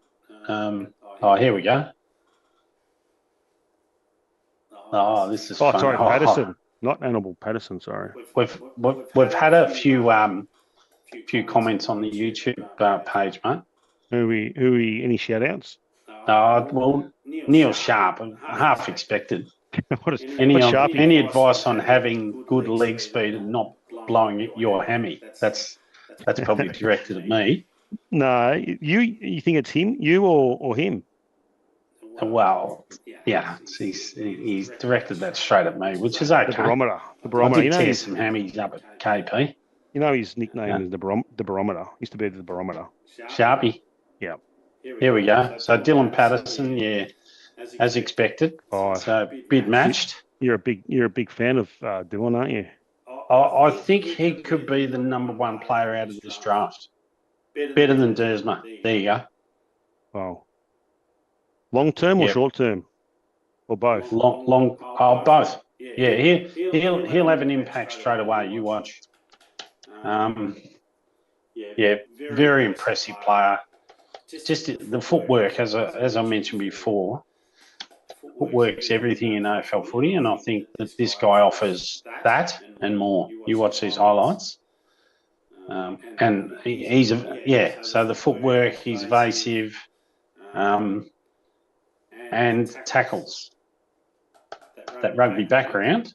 Here we go. Oh, this is fun. Sorry, Patterson, not Annabelle Patterson. Sorry. We've had a few comments on the YouTube page, mate. Who we any shout outs? Well, Neil Sharp, half expected. Sharpie? Any advice on having good leg speed and not blowing your hammy? That's probably directed at me. No, you think it's him, you or him? Well, yeah, he's directed that straight at me, which is okay. The barometer. I did tear some hammies up at KP. You know his nickname is the barometer. Used to be the barometer. Sharpie. Yeah. Here we go. So Dylan Patterson, yeah, as expected. So bid matched. You're a big fan of Dylan, aren't you? I think he could be the number 1 player out of this draft. Better than Dersma. There you go. Wow. Long term or short term, or both? Long. Both. Yeah, he'll have an impact straight away. You watch. Yeah, very impressive player. Just the footwork, as I mentioned before, footwork's everything in AFL footy, and I think that this guy offers that and more. You watch these highlights, and he's so the footwork, he's evasive, and tackles. That rugby background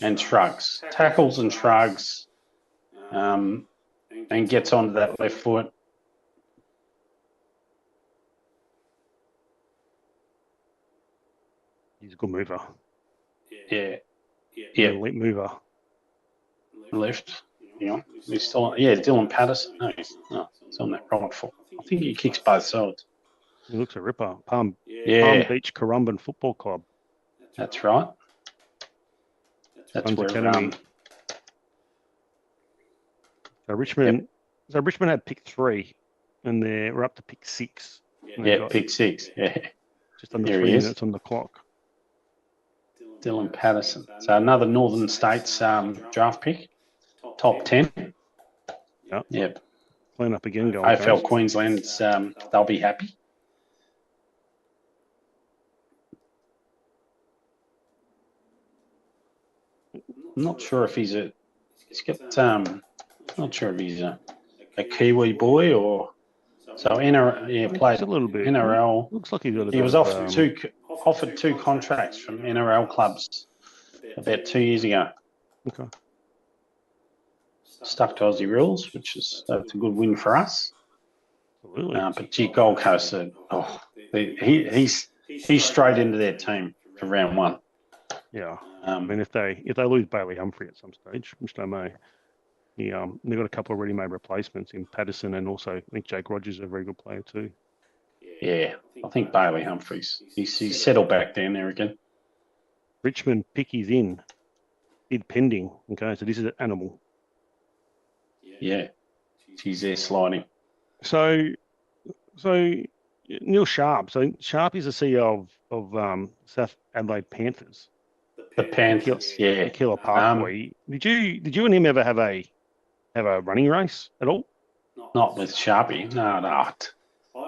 and shrugs, tackles and shrugs, and gets onto that left foot. He's a good mover. Yeah. Elite mover. Left. He's still Dylan Patterson. No, he's on that right foot. I think he kicks both sides. He looks a ripper. Palm Beach Currumbin Football Club. That's right. That's where Academy. So Richmond had pick 3, and we're up to pick 6. Yeah, pick 6. Yeah. Just under 3 minutes on the clock. Dylan Patterson. So another Northern States draft pick. Top 10. Yep. Clean up again, going. AFL Queensland's they'll be happy. I'm not sure if he's not sure if he's a Kiwi boy or so. Played a little bit. NRL. Looks like he's got He was off offered 2 contracts from NRL clubs about 2 years ago. Okay. Stuck to Aussie rules, that's a good win for us. Absolutely. But gee, Gold Coast, he's straight into their team for round 1. Yeah. I mean, if they lose Bailey Humphrey at some stage, which they may, they've got a couple of ready-made replacements in Patterson, and also I think Jake Rogers is a very good player too. Yeah, I think Bailey Humphries. He's settled back down there again. Richmond pick is in. Bid pending. Okay, so this is an animal. Yeah, she's there sliding. So Neil Sharp. So Sharp is the CEO of South Adelaide Panthers. The Panthers, yeah. Killer Parkway. Did you and him ever have a running race at all? Not with Sharpie. No.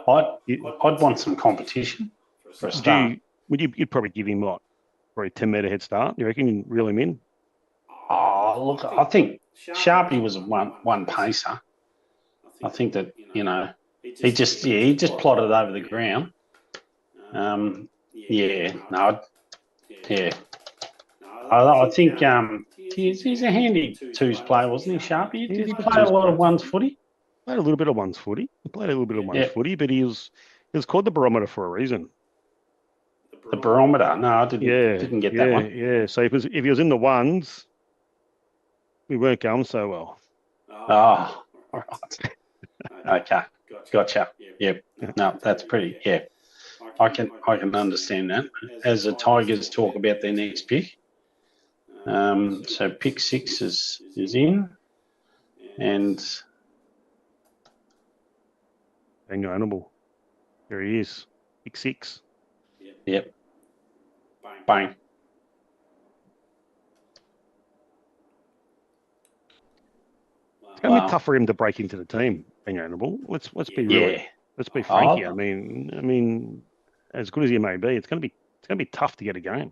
I'd want some competition for a start. You'd probably give him what? Probably 10-metre head start. You reckon you'd reel him in? Oh, look, I think Sharpie was a one pacer. I think that, he just plotted over the ground. I think he's a handy twos player, wasn't he, Sharpie? Did he play a lot of ones footy? Played a little bit of ones footy. He played a little bit of ones footy, but he was called the barometer for a reason. The barometer? No, I didn't get that one. Yeah. So if he was in the ones, we weren't going so well. Oh, all right. Okay, gotcha. Yep. No, that's pretty. Yeah, I can understand that. As the Tigers talk about their next pick, so pick 6 is in, and Daniel Animal, there he is, pick 6. Yep. Bang. It's going to be tough for him to break into the team, being Animal. Let's be real. Let's be frank. I mean, as good as he may be, it's going to be tough to get a game.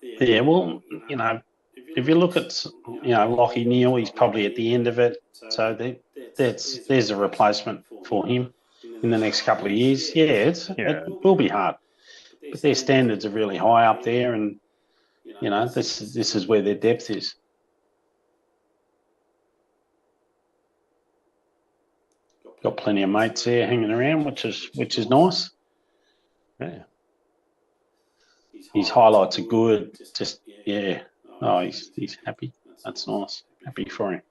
Yeah. Well, if you look at Lockie Neal, he's probably at the end of it. So there's a replacement for him in the next couple of years. Yeah, it will be hard, but their standards are really high up there, and this is where their depth is. Got plenty of mates there hanging around, which is nice. Yeah. His highlights are good. Oh, he's happy. That's nice. Happy for him.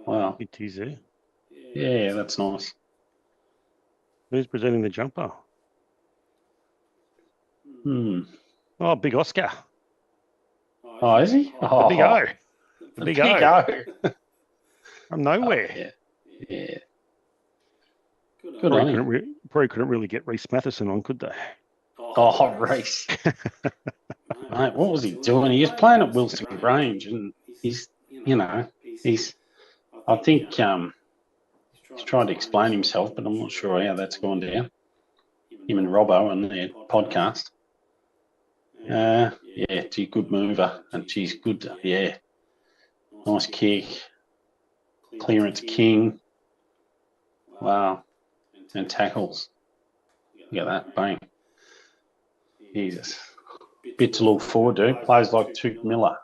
Wow. It is there. Yeah, that's nice. Who's presenting the jumper? Oh, Big Oscar. Oh, is he? The Big O. The Big O. From nowhere. Yeah. Good on him. Probably couldn't really get Reece Matheson on, could they? Oh, Reece. Mate, what was he doing? He was playing at Wilson Grange, and he's I think he's trying to explain himself, but I'm not sure how that's gone down. Him and Robbo on their podcast. Gee, good mover, and she's good. Yeah, nice kick, clearance king. Wow, and tackles. Look at that, bang. Jesus, bit to look forward to. Plays like Tuke Miller.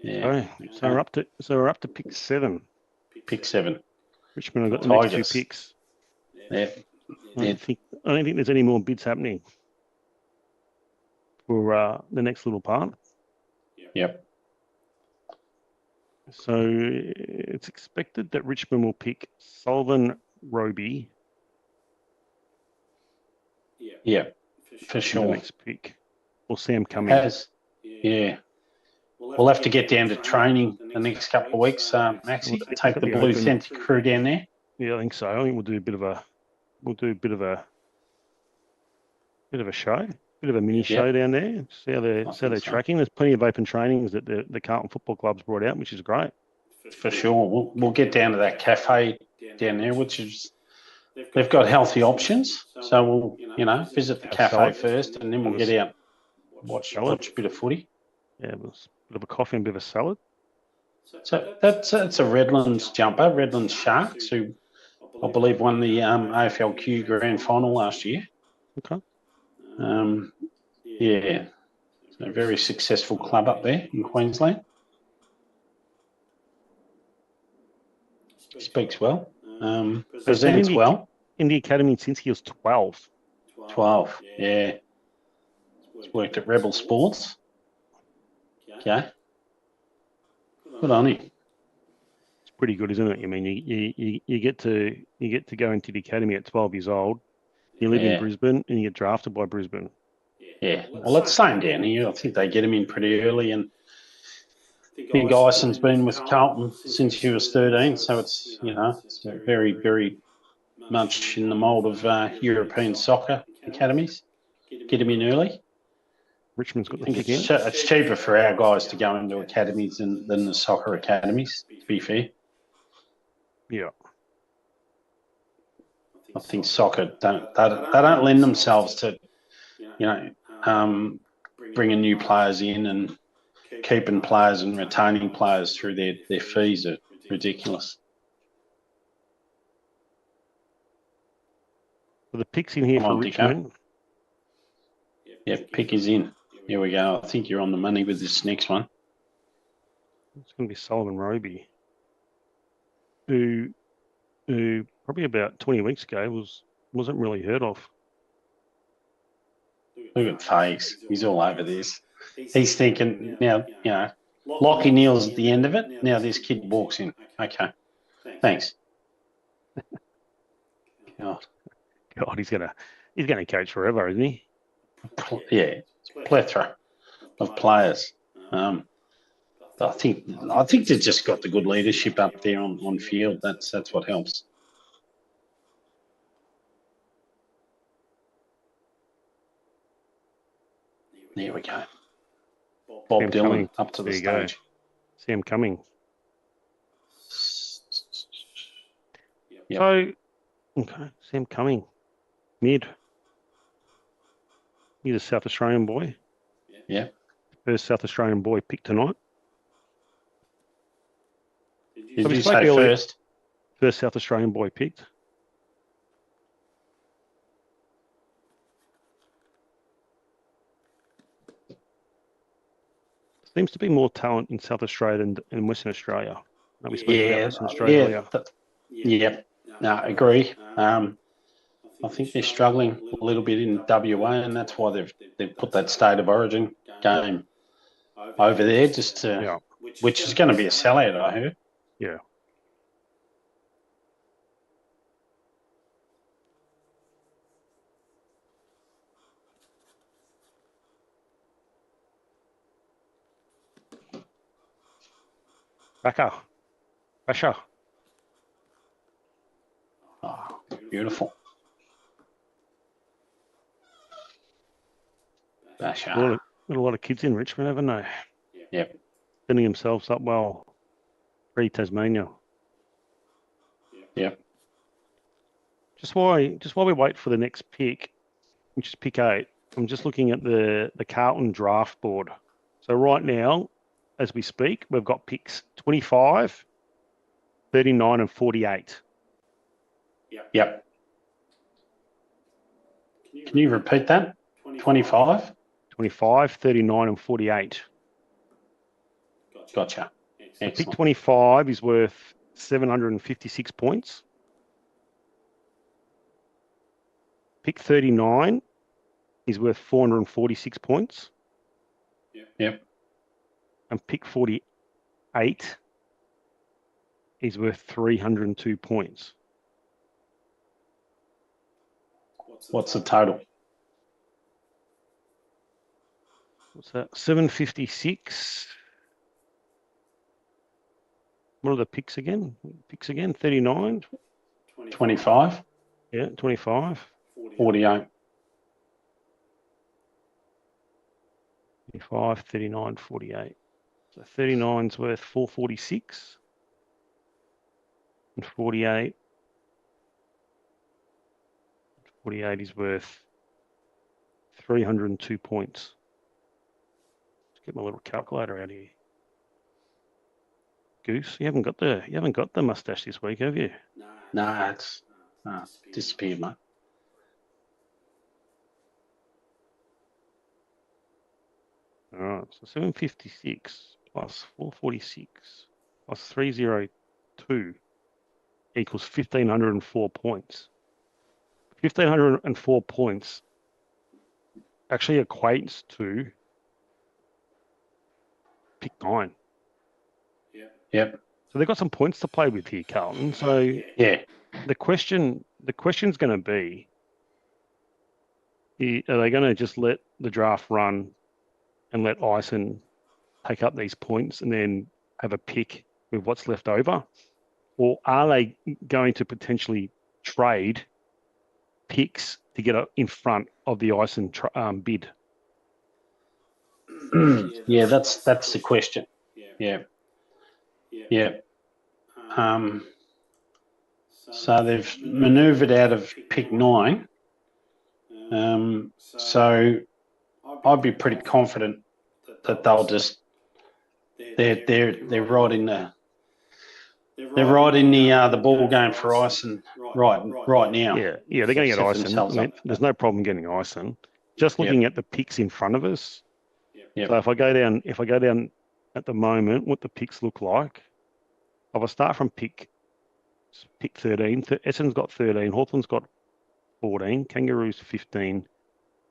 Yeah. So we're up to pick 7. Pick 7. Richmond have got the next 2 picks. Yeah. I don't think there's any more bids happening for the next little part. Yep. So it's expected that Richmond will pick Sullivan Roby. Yeah, for sure. The next pick. Or Sam Cummings. Yeah. We'll have to get down to training the next couple of weeks, Maxie. Take the Bluethentic crew down there. Yeah, I think so. I think we'll do a bit of a show, bit of a mini show down there. See how they're tracking. There's plenty of open trainings that the Carlton Football Club's brought out, which is great. For sure. We'll get down to that cafe down there, which is they've got healthy options. So we'll visit the cafe first, and then we'll get out, watch a bit of footy. Yeah, a bit of a coffee and a bit of a salad. So that's a Redlands jumper, Redlands Sharks, who I believe won the AFLQ Grand Final last year. Okay. Yeah, so a very successful club up there in Queensland. Speaks well. Presents well. In the academy since he was 12. 12, yeah. He's worked at Rebel Sports. Okay. Good on him. It's pretty good, isn't it? I mean, you get to go into the academy at 12 years old. You live in Brisbane and you get drafted by Brisbane. Yeah. Well, it's the same down here. I think they get him in pretty early, and I think Ison's been with Carlton since he was 13, so it's, it's very, very much in the mould of European soccer academies. Get him in early. Richmond's got the I think it's cheaper for our guys to go into academies than the soccer academies, to be fair. Yeah. I think soccer don't lend themselves to, bringing new players in and keeping players and retaining players through their fees are ridiculous. Well, the pick's in here for Richmond. Yeah, pick is in. Here we go. I think you're on the money with this next one. It's going to be Solomon Roby, who probably about 20 weeks ago wasn't really heard of. Look at Fags. He's all over this. He's thinking now, Lockie Neal's at the end of it. Now this kid walks in. Okay. Thanks. God, he's gonna coach forever, isn't he? Yeah, plethora of players. I think they've just got the good leadership up there on field. That's what helps. There we go. Bob Sam Dylan Cumming. up to the There you stage. go. Sam Cumming. Yep. So, okay, Sam Cumming, mid. He's a South Australian boy. Yeah. First South Australian boy picked tonight. Did you say first? First South Australian boy picked. Seems to be more talent in South Australia than in Western Australia. We spoke about Western Australia earlier. Yep. No, I agree. I think they're struggling a little bit in WA, and that's why they've put that state of origin game over there, which is going to be a sellout, I heard. Yeah. Basha. Oh, beautiful. Basha. Got a lot of kids in Richmond, haven't they? Yep. Setting themselves up well. Pre-Tasmania. Yep. Just while we wait for the next pick, which is pick 8, I'm just looking at the Carlton draft board. So right now, as we speak, we've got picks 25, 39 and 48. Yep. Can you repeat that? 25? 25, 39 and 48. Gotcha. So pick 25 is worth 756 points. Pick 39 is worth 446 points. Yep. And pick 48 is worth 302 points. What's the total? What's that? 756. What are the picks again? 39. 25. Yeah, 25. 48. 25, 39, 48. So 39's worth 446. And 48 is worth 302 points. Let's get my little calculator out here. Goose, you haven't got the mustache this week, have you? No, disappeared, mate. All right, so 756 plus 446 plus 302 equals 1,504 points. 1,504 points actually equates to pick 9. Yep. So they've got some points to play with here, Carlton. So Yeah. the question's going to be, are they going to just let the draft run and let Ison take up these points and then have a pick with what's left over? Or are they going to potentially trade picks to get in front of the Ison bid? Yeah, that's the question. Yeah. So they've manoeuvred out of pick 9. So I'd be pretty confident that they'll just they're right in the ball game for Ison right now. Yeah, they're going to get Ison. I mean, there's no problem getting Ison. Just looking at the picks in front of us. So if I go down at the moment, what the picks look like, if I start from pick 13, Essendon's got 13, Hawthorn's got 14, Kangaroos 15,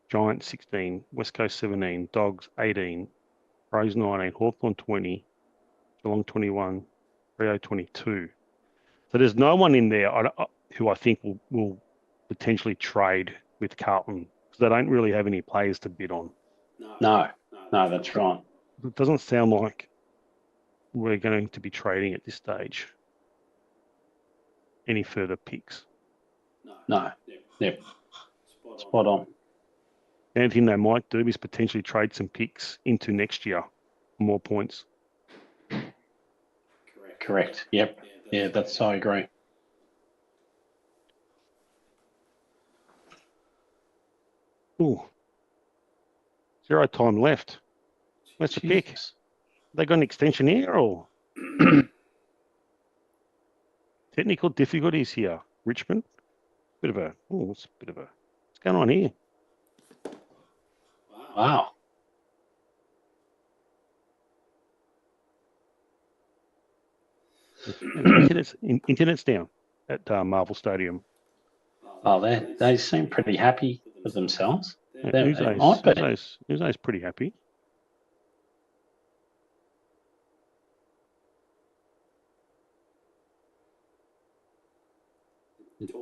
Giants 16, West Coast 17, Dogs 18, Crows 19, Hawthorn 20, Geelong 21, Rio 22. So there's no one in there who I think will potentially trade with Carlton because they don't really have any players to bid on. No, that's right. It doesn't sound like we're going to be trading at this stage any further picks. No. Yep. Spot on. The only thing they might do is potentially trade some picks into next year for more points. Correct. Yep. Yeah, I agree. Ooh. 0 time left. Where's the pick? They got an extension here or technical difficulties here? Richmond? What's going on here? Wow. Internet's down at Marvel Stadium. Oh, they seem pretty happy with themselves. Uzo's pretty happy.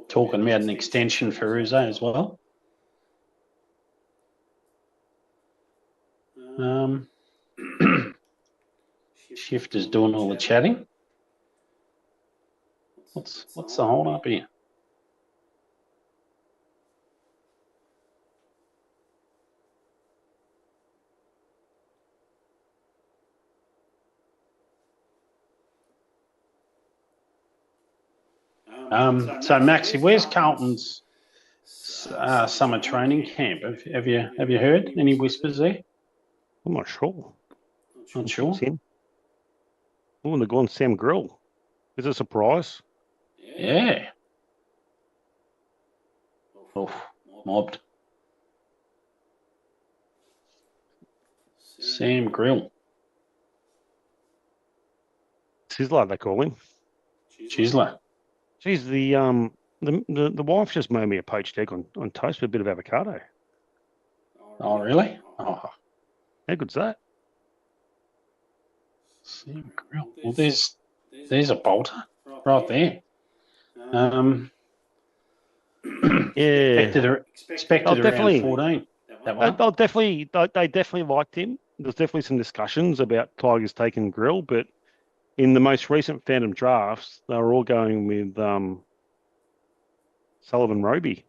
Talking about an extension for Uzo as well. Shift is doing all the chatting. What's the hold up here? So Maxie, where's Carlton's summer training camp? Have you heard any whispers there? I'm not sure. Not sure. Oh, and they're going Sam Grill. Is it a surprise? Yeah. Oh, mobbed. Sam Grill. Sizzler, they call him. Chisler. Geez, the wife just made me a poached egg on toast with a bit of avocado. Oh, really? Oh, how good's that? Sam Grill. Well, there's a bolter right there. Yeah, expected around 14. They definitely liked him. There's definitely some discussions about Tigers taking Grill, but in the most recent Phantom drafts, they were all going with Sullivan Roby.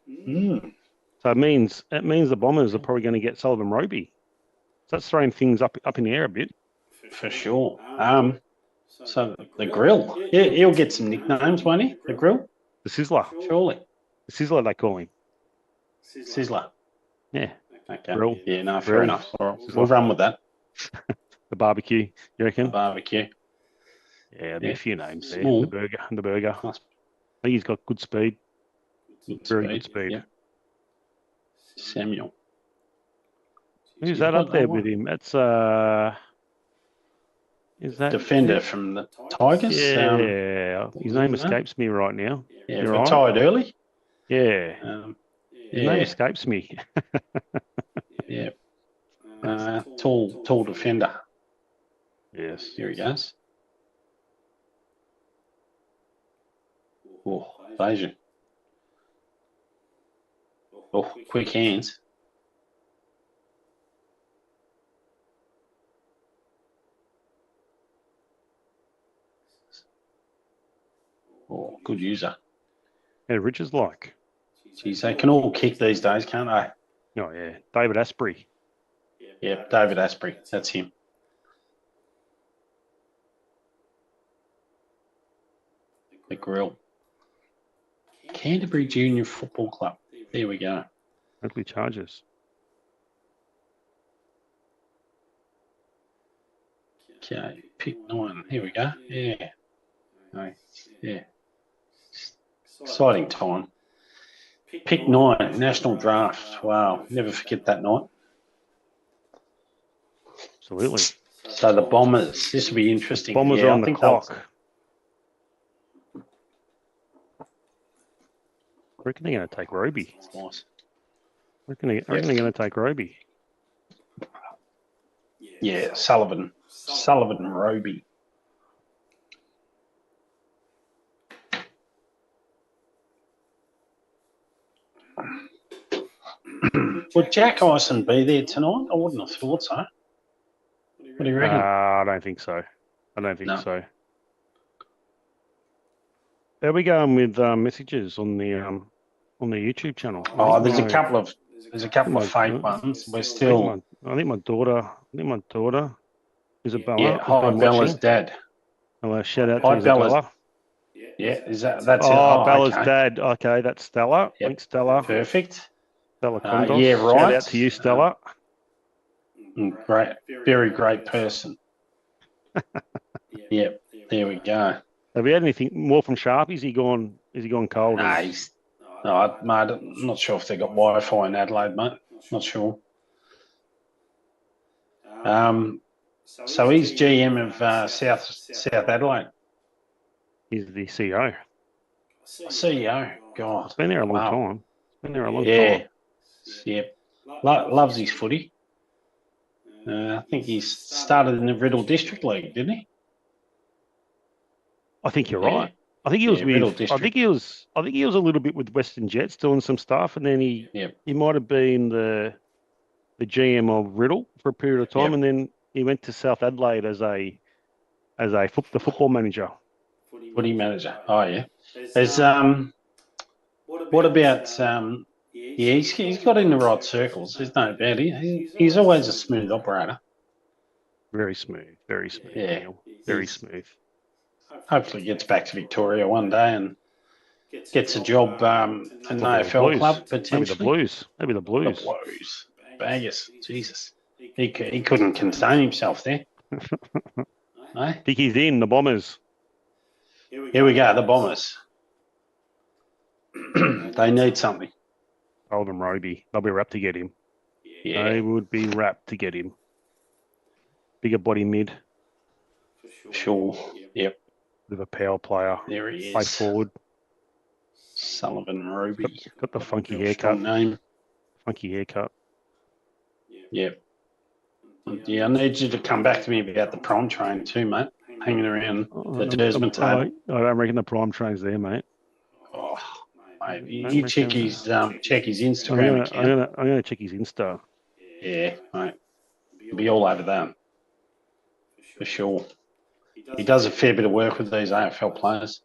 So it means the Bombers are probably going to get Sullivan Roby. So that's throwing things up in the air a bit. For sure. So the Grill, he'll get some nicknames, won't he? The Grill, the Sizzler, surely. The Sizzler, they call him. Sizzler. Yeah. Okay. Grill. Yeah. No. Fair Grill. enough. All right. We'll run with that. The barbecue, you reckon? The barbecue. Yeah, there'll be a few names there. Small. The burger. think he's got good speed. Very good speed. Yep. Samuel. Who's that up there with him? That's is that defender from the Tigers? Yeah, his name escapes me right now. Yeah, retired early. Yeah. His name escapes me. Yeah. Tall defender. Yes. Here he goes. Oh, Bayesian. Oh, quick hands. Oh, good user. Yeah, Rich is like. Geez, they can all kick these days, can't they? Oh, yeah. David Asprey. Yep, David Asprey. That's him. The grill. Canterbury Junior Football Club. There we go. Oakley Chargers. Okay, pick 9. Here we go. Yeah. Nice. Yeah. Exciting time. Pick 9, National Draft. Wow, never forget that night. Absolutely. So the Bombers, this will be interesting. Bombers are on the clock. I reckon they're going to take Roby. Nice. I reckon they're going to take Roby. Yeah, Sullivan and Roby. Would Jack Ison be there tonight? I wouldn't have thought so. What do you reckon? I don't think so. I don't think so. Are we going with messages on the YouTube channel? Oh, there's a couple of fake ones. We're still. I think my daughter Isabella. Yeah, hi Bella's dad. Hello, shout out to Isabella. Yeah, that's it. Oh, Bella's dad. Okay, that's Stella. Yep. Thanks, Stella. Perfect. Stella Condos. Yeah, right. Shout out to you, Stella. Great, very great person. Yep, there we go. Have we had anything more from Sharp? Is he gone cold? Mate, I'm not sure if they got Wi-Fi in Adelaide, mate. Not sure. So he's GM of South Adelaide. He's the CEO. CEO, God. It's been there a long time. It's been there a long time. Yep. Loves his footy. I think he started in the Riddle District League, didn't he? I think you're right. I think he was with. I think he was a little bit with Western Jets doing some stuff, and then he might have been the GM of Riddle for a period of time, and then he went to South Adelaide as the football manager. Footy manager. Oh yeah. There's What about he's got in the right circles. There's no doubt. He's always a smooth operator. Very smooth. Very smooth. Yeah. Very smooth. Hopefully gets back to Victoria one day and gets a job in an AFL club, potentially. Maybe the Blues. The Blues. Baggers. Jesus. He couldn't contain himself there. I think he's in the Bombers. Here we go, the Bombers. They need something. Told them Roby. They'll be wrapped to get him. Yeah. They would be wrapped to get him. Bigger body mid. Sure. Yep. Bit of a power player. There he is. Play forward. Sullivan Roby. Got the funky haircut. Name. Funky haircut. Yep. Yeah, I need you to come back to me about the prom train too, mate. Hanging around the Dersman table. I don't reckon the prime train's there, mate. Oh, mate, you check his Instagram account. I'm gonna check his Insta. Yeah, mate. He'll be all over that. For sure. He does a fair bit of work with these AFL players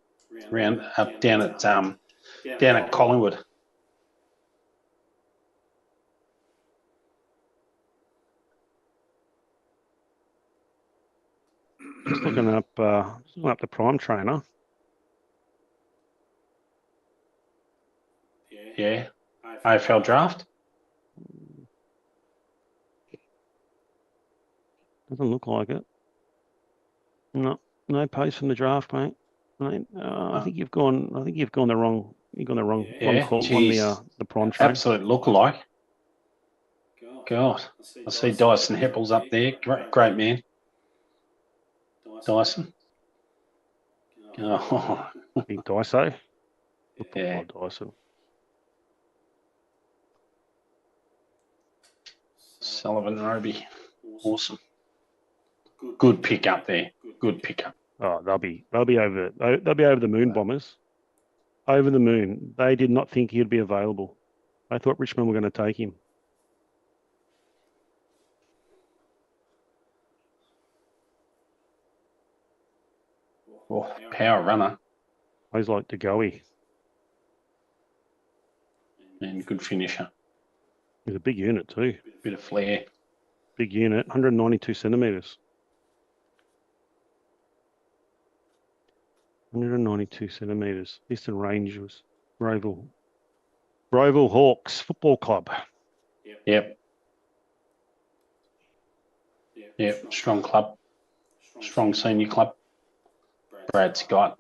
down at Collingwood. Just looking up the prime trainer. Yeah. AFL draft. Doesn't look like it. No post from the draft, mate. I think you've gone. I think you've gone the wrong. You've gone the wrong call on the prawn train. Absolute lookalike. God, I see Dyson Heppel's up there. Great man. Dyson. Oh. Big Dyso. Yeah. Dyson. Sullivan Roby. Awesome. Good pick up there. Good pickup. Oh, they'll be over the moon, Bombers. Over the moon. They did not think he'd be available. I thought Richmond were going to take him. Oh, power runner. He's like DeGoey. And good finisher. He's a big unit too. Bit of flair. Big unit, 192 centimetres. 192 centimetres. Eastern Range was Roval Hawks Football Club. Yep. Strong club. Strong senior club. Brad Scott.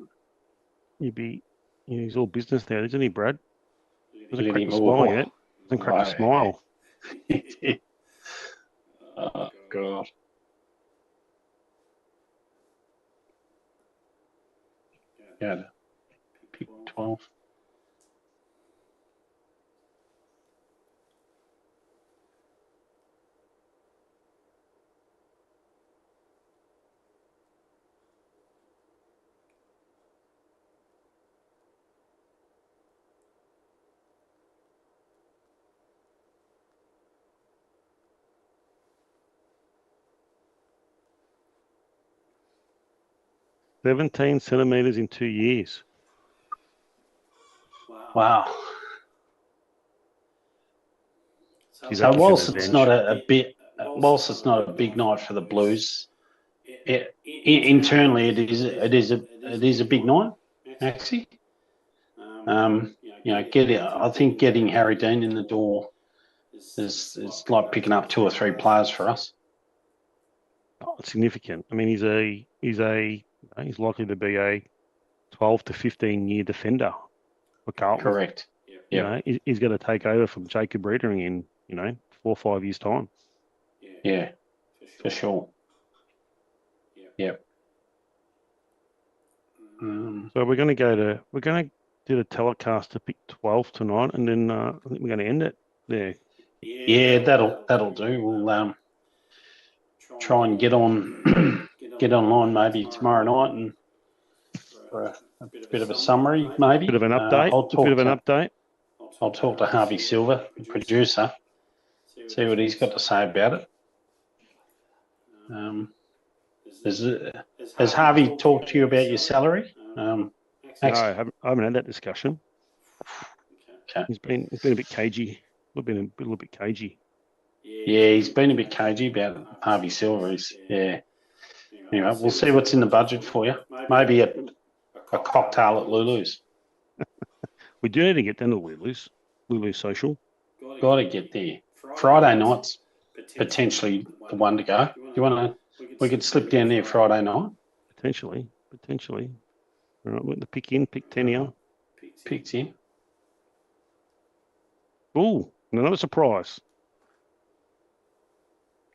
He's all business there, isn't he, Brad? Doesn't crack him. the smile yet. Doesn't crack the smile. Oh, God. Yeah. Pick 12. Wow. 17 centimetres in 2 years. Wow. So whilst it's not a big night for the Blues, internally it is a big night, Maxie. I think getting Harry Dean in the door is like picking up 2 or 3 players for us. Oh, it's significant. I mean, he's likely to be a 12 to 15 year defender for Carlton. Correct. Yeah. He's going to take over from Jacob Riedering in 4 or 5 years' time. Yeah, for sure. Yep. So we're going to do the telecast to pick 12 tonight, and then I think we're going to end it there. Yeah, that'll do. We'll try and get online maybe tomorrow night and for a bit of a summary, maybe. Bit of an update. I'll talk to Harvey Silver, the producer, see what he's got to say about it. Has Harvey talked to you about your salary? No, I haven't had that discussion. Okay. He's been a bit cagey. A little bit cagey. Yeah, he's been a bit cagey about Harvey Silver. Yeah. Anyway, we'll see what's in the budget for you. Maybe a cocktail at Lulu's. We do need to get down to Lulu's Social. Got to get there. Friday night's potentially the one to go. We could slip down there Friday night. Potentially. All right, we're going to pick 10 here. Picked in. Ooh, another surprise.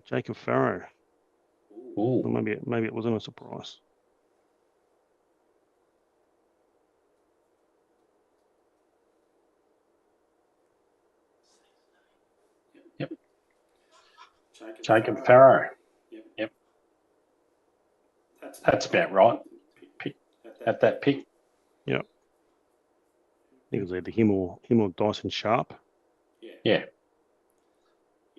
Jacob Farrow. Ooh. Well, maybe it wasn't a surprise. Yep. Jacob Farrow. Yep. That's about right. At that pick. Yep. I think it was either him or Dyson Sharp. Yeah.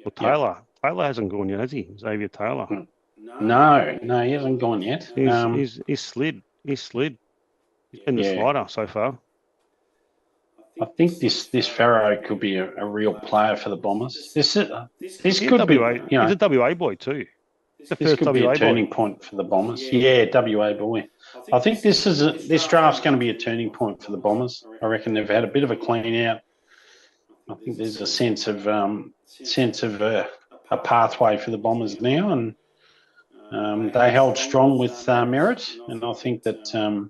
Well, Taylor. Taylor hasn't gone yet, has he? Xavier Taylor. No, he hasn't gone yet. He's slid. He's been the slider so far. I think this Farrow could be a real player for the Bombers. This could be. He's a WA boy too. This could be a turning point for the Bombers. Yeah, WA boy. I think this draft's going to be a turning point for the Bombers. I reckon they've had a bit of a clean out. I think there's a sense of a pathway for the Bombers now, and they held strong with Merritt, and I think that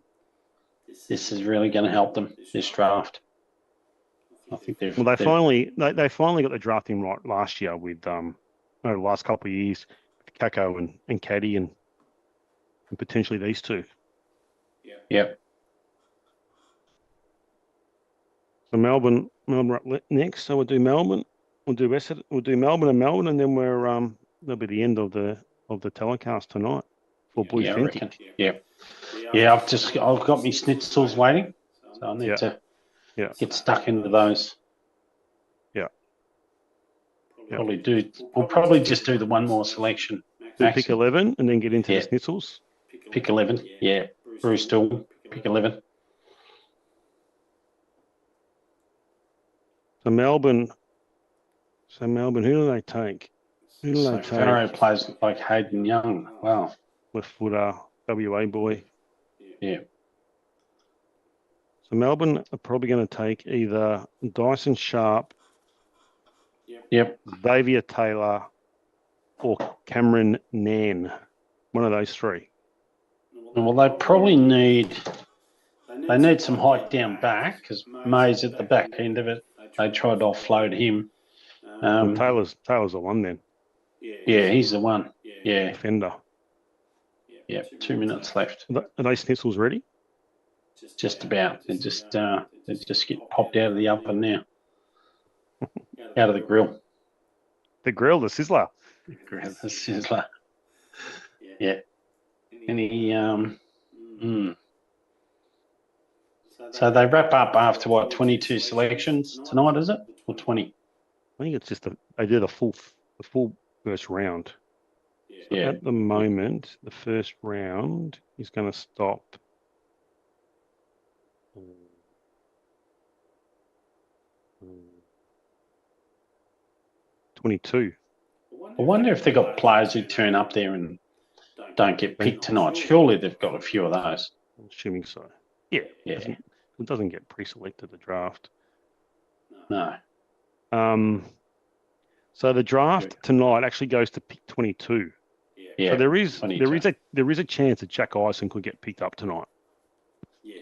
this is really going to help them this draft. I think they've. Well, they finally got the drafting right last year with over the last couple of years, Kako and Caddy and potentially these two. Yep. So Melbourne up next. So we'll do Melbourne. We'll do Melbourne, and then that'll be the end of the telecast tonight for Bluethentic. Yeah. I've got my schnitzels waiting, so I need to get stuck into those. Yeah. We'll probably just do the one more selection. Pick 11 and then get into the schnitzels. Pick 11. Yeah. Bruce Tool. Pick 11. So Melbourne, who do they take? Farrow plays like Hayden Young. Wow. Left footer, WA boy. Yeah. So Melbourne are probably going to take either Dyson Sharp, Xavier Taylor, or Cameron Nan. One of those three. Well, they probably need some height down back because May's at the back end of it. They tried to offload him. Taylor's the one then. Yeah, he's the one. Yeah. Defender. Yeah, 2 minutes left. Are those schnitzels ready? Just about. They just get popped out of the oven now. Out of the grill. The grill, the sizzler. The sizzler. Yeah. So they wrap up after 22 selections tonight, is it? Or 20? I think it's just they did the full first round. So Yeah. at the moment, the first round is going to stop. 22. I wonder if they've got players who turn up there and don't get picked tonight. Surely they've got a few of those. I'm assuming so. Yeah. It doesn't get pre-selected the draft. No. So the draft tonight actually goes to pick 22. Yeah. So there is 22. there is a chance that Jack Ison could get picked up tonight.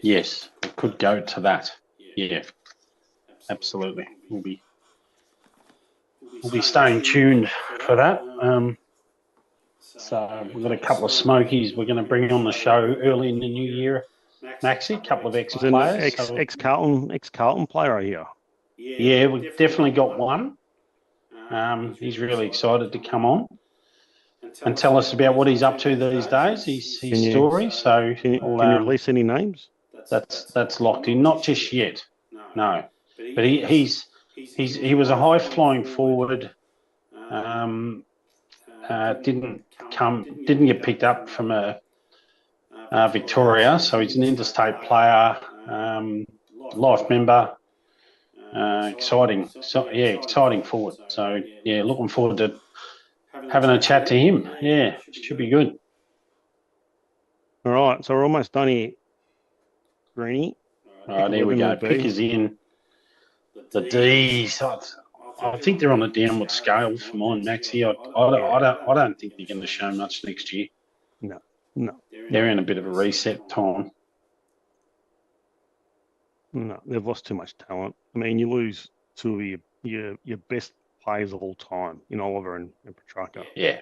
Yes, it could go to that. Yeah. Absolutely. We'll be staying tuned for that. So we've got a couple of smokies we're going to bring on the show early in the new year. Maxi, a couple of ex-players. Ex-Carlton player here. Yeah, we've definitely got one. He's really excited to come on and tell us about what he's up to these days, his story. So can you release any names? That's locked in. Not just yet. No. But he was a high-flying forward. Didn't get picked up from Victoria, so he's an interstate player, life member, exciting forward. So looking forward to having a chat to him. Yeah, should be good. All right, so we're almost done here, Greenie. All right, there we go. Pick is in. The D's. I think they're on a downward scale for mine, Maxie. I don't think they're going to show much next year. No. They're in a bit of a reset time. No, they've lost too much talent. I mean, you lose two of your best players of all time in Oliver and Petrarca. Yeah.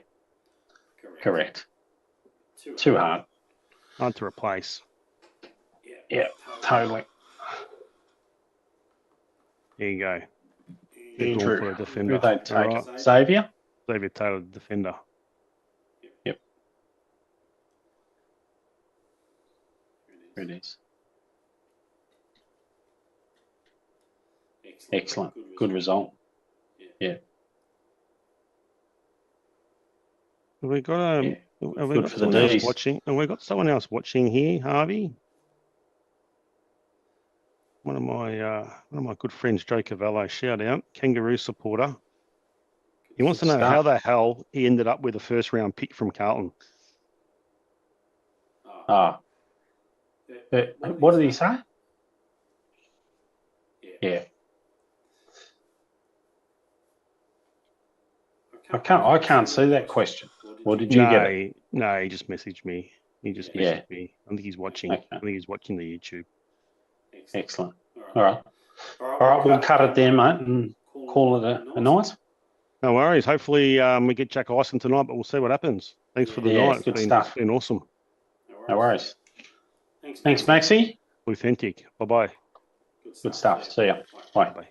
Correct. Too hard. Hard to replace. Yeah, totally. There you go. Andrew, for a defender. who they take? Right. Xavier Taylor, the defender. Yep. There it is. Excellent. Good result. Yeah. Have we got Yeah. have we Good got for the someone else Ds. watching? Have we got someone else watching here, Harvey? One of my good friends, Joe Cavallo, shout out, Kangaroo supporter. He wants to know how the hell he ended up with a first round pick from Carlton. What did he say? Yeah. I can't see that question. Or did you get it? No, he just messaged me. Me. I think he's watching. Okay. I think he's watching the YouTube. Excellent. All right. All right, we'll cut it there, mate, and call it a night. No worries. Hopefully we get Jack Ison tonight, but we'll see what happens. Thanks for the night. Good stuff. It's been awesome. No worries. Thanks, Maxie. Bluethentic. Bye-bye. Good stuff. See ya. Bye. Bye.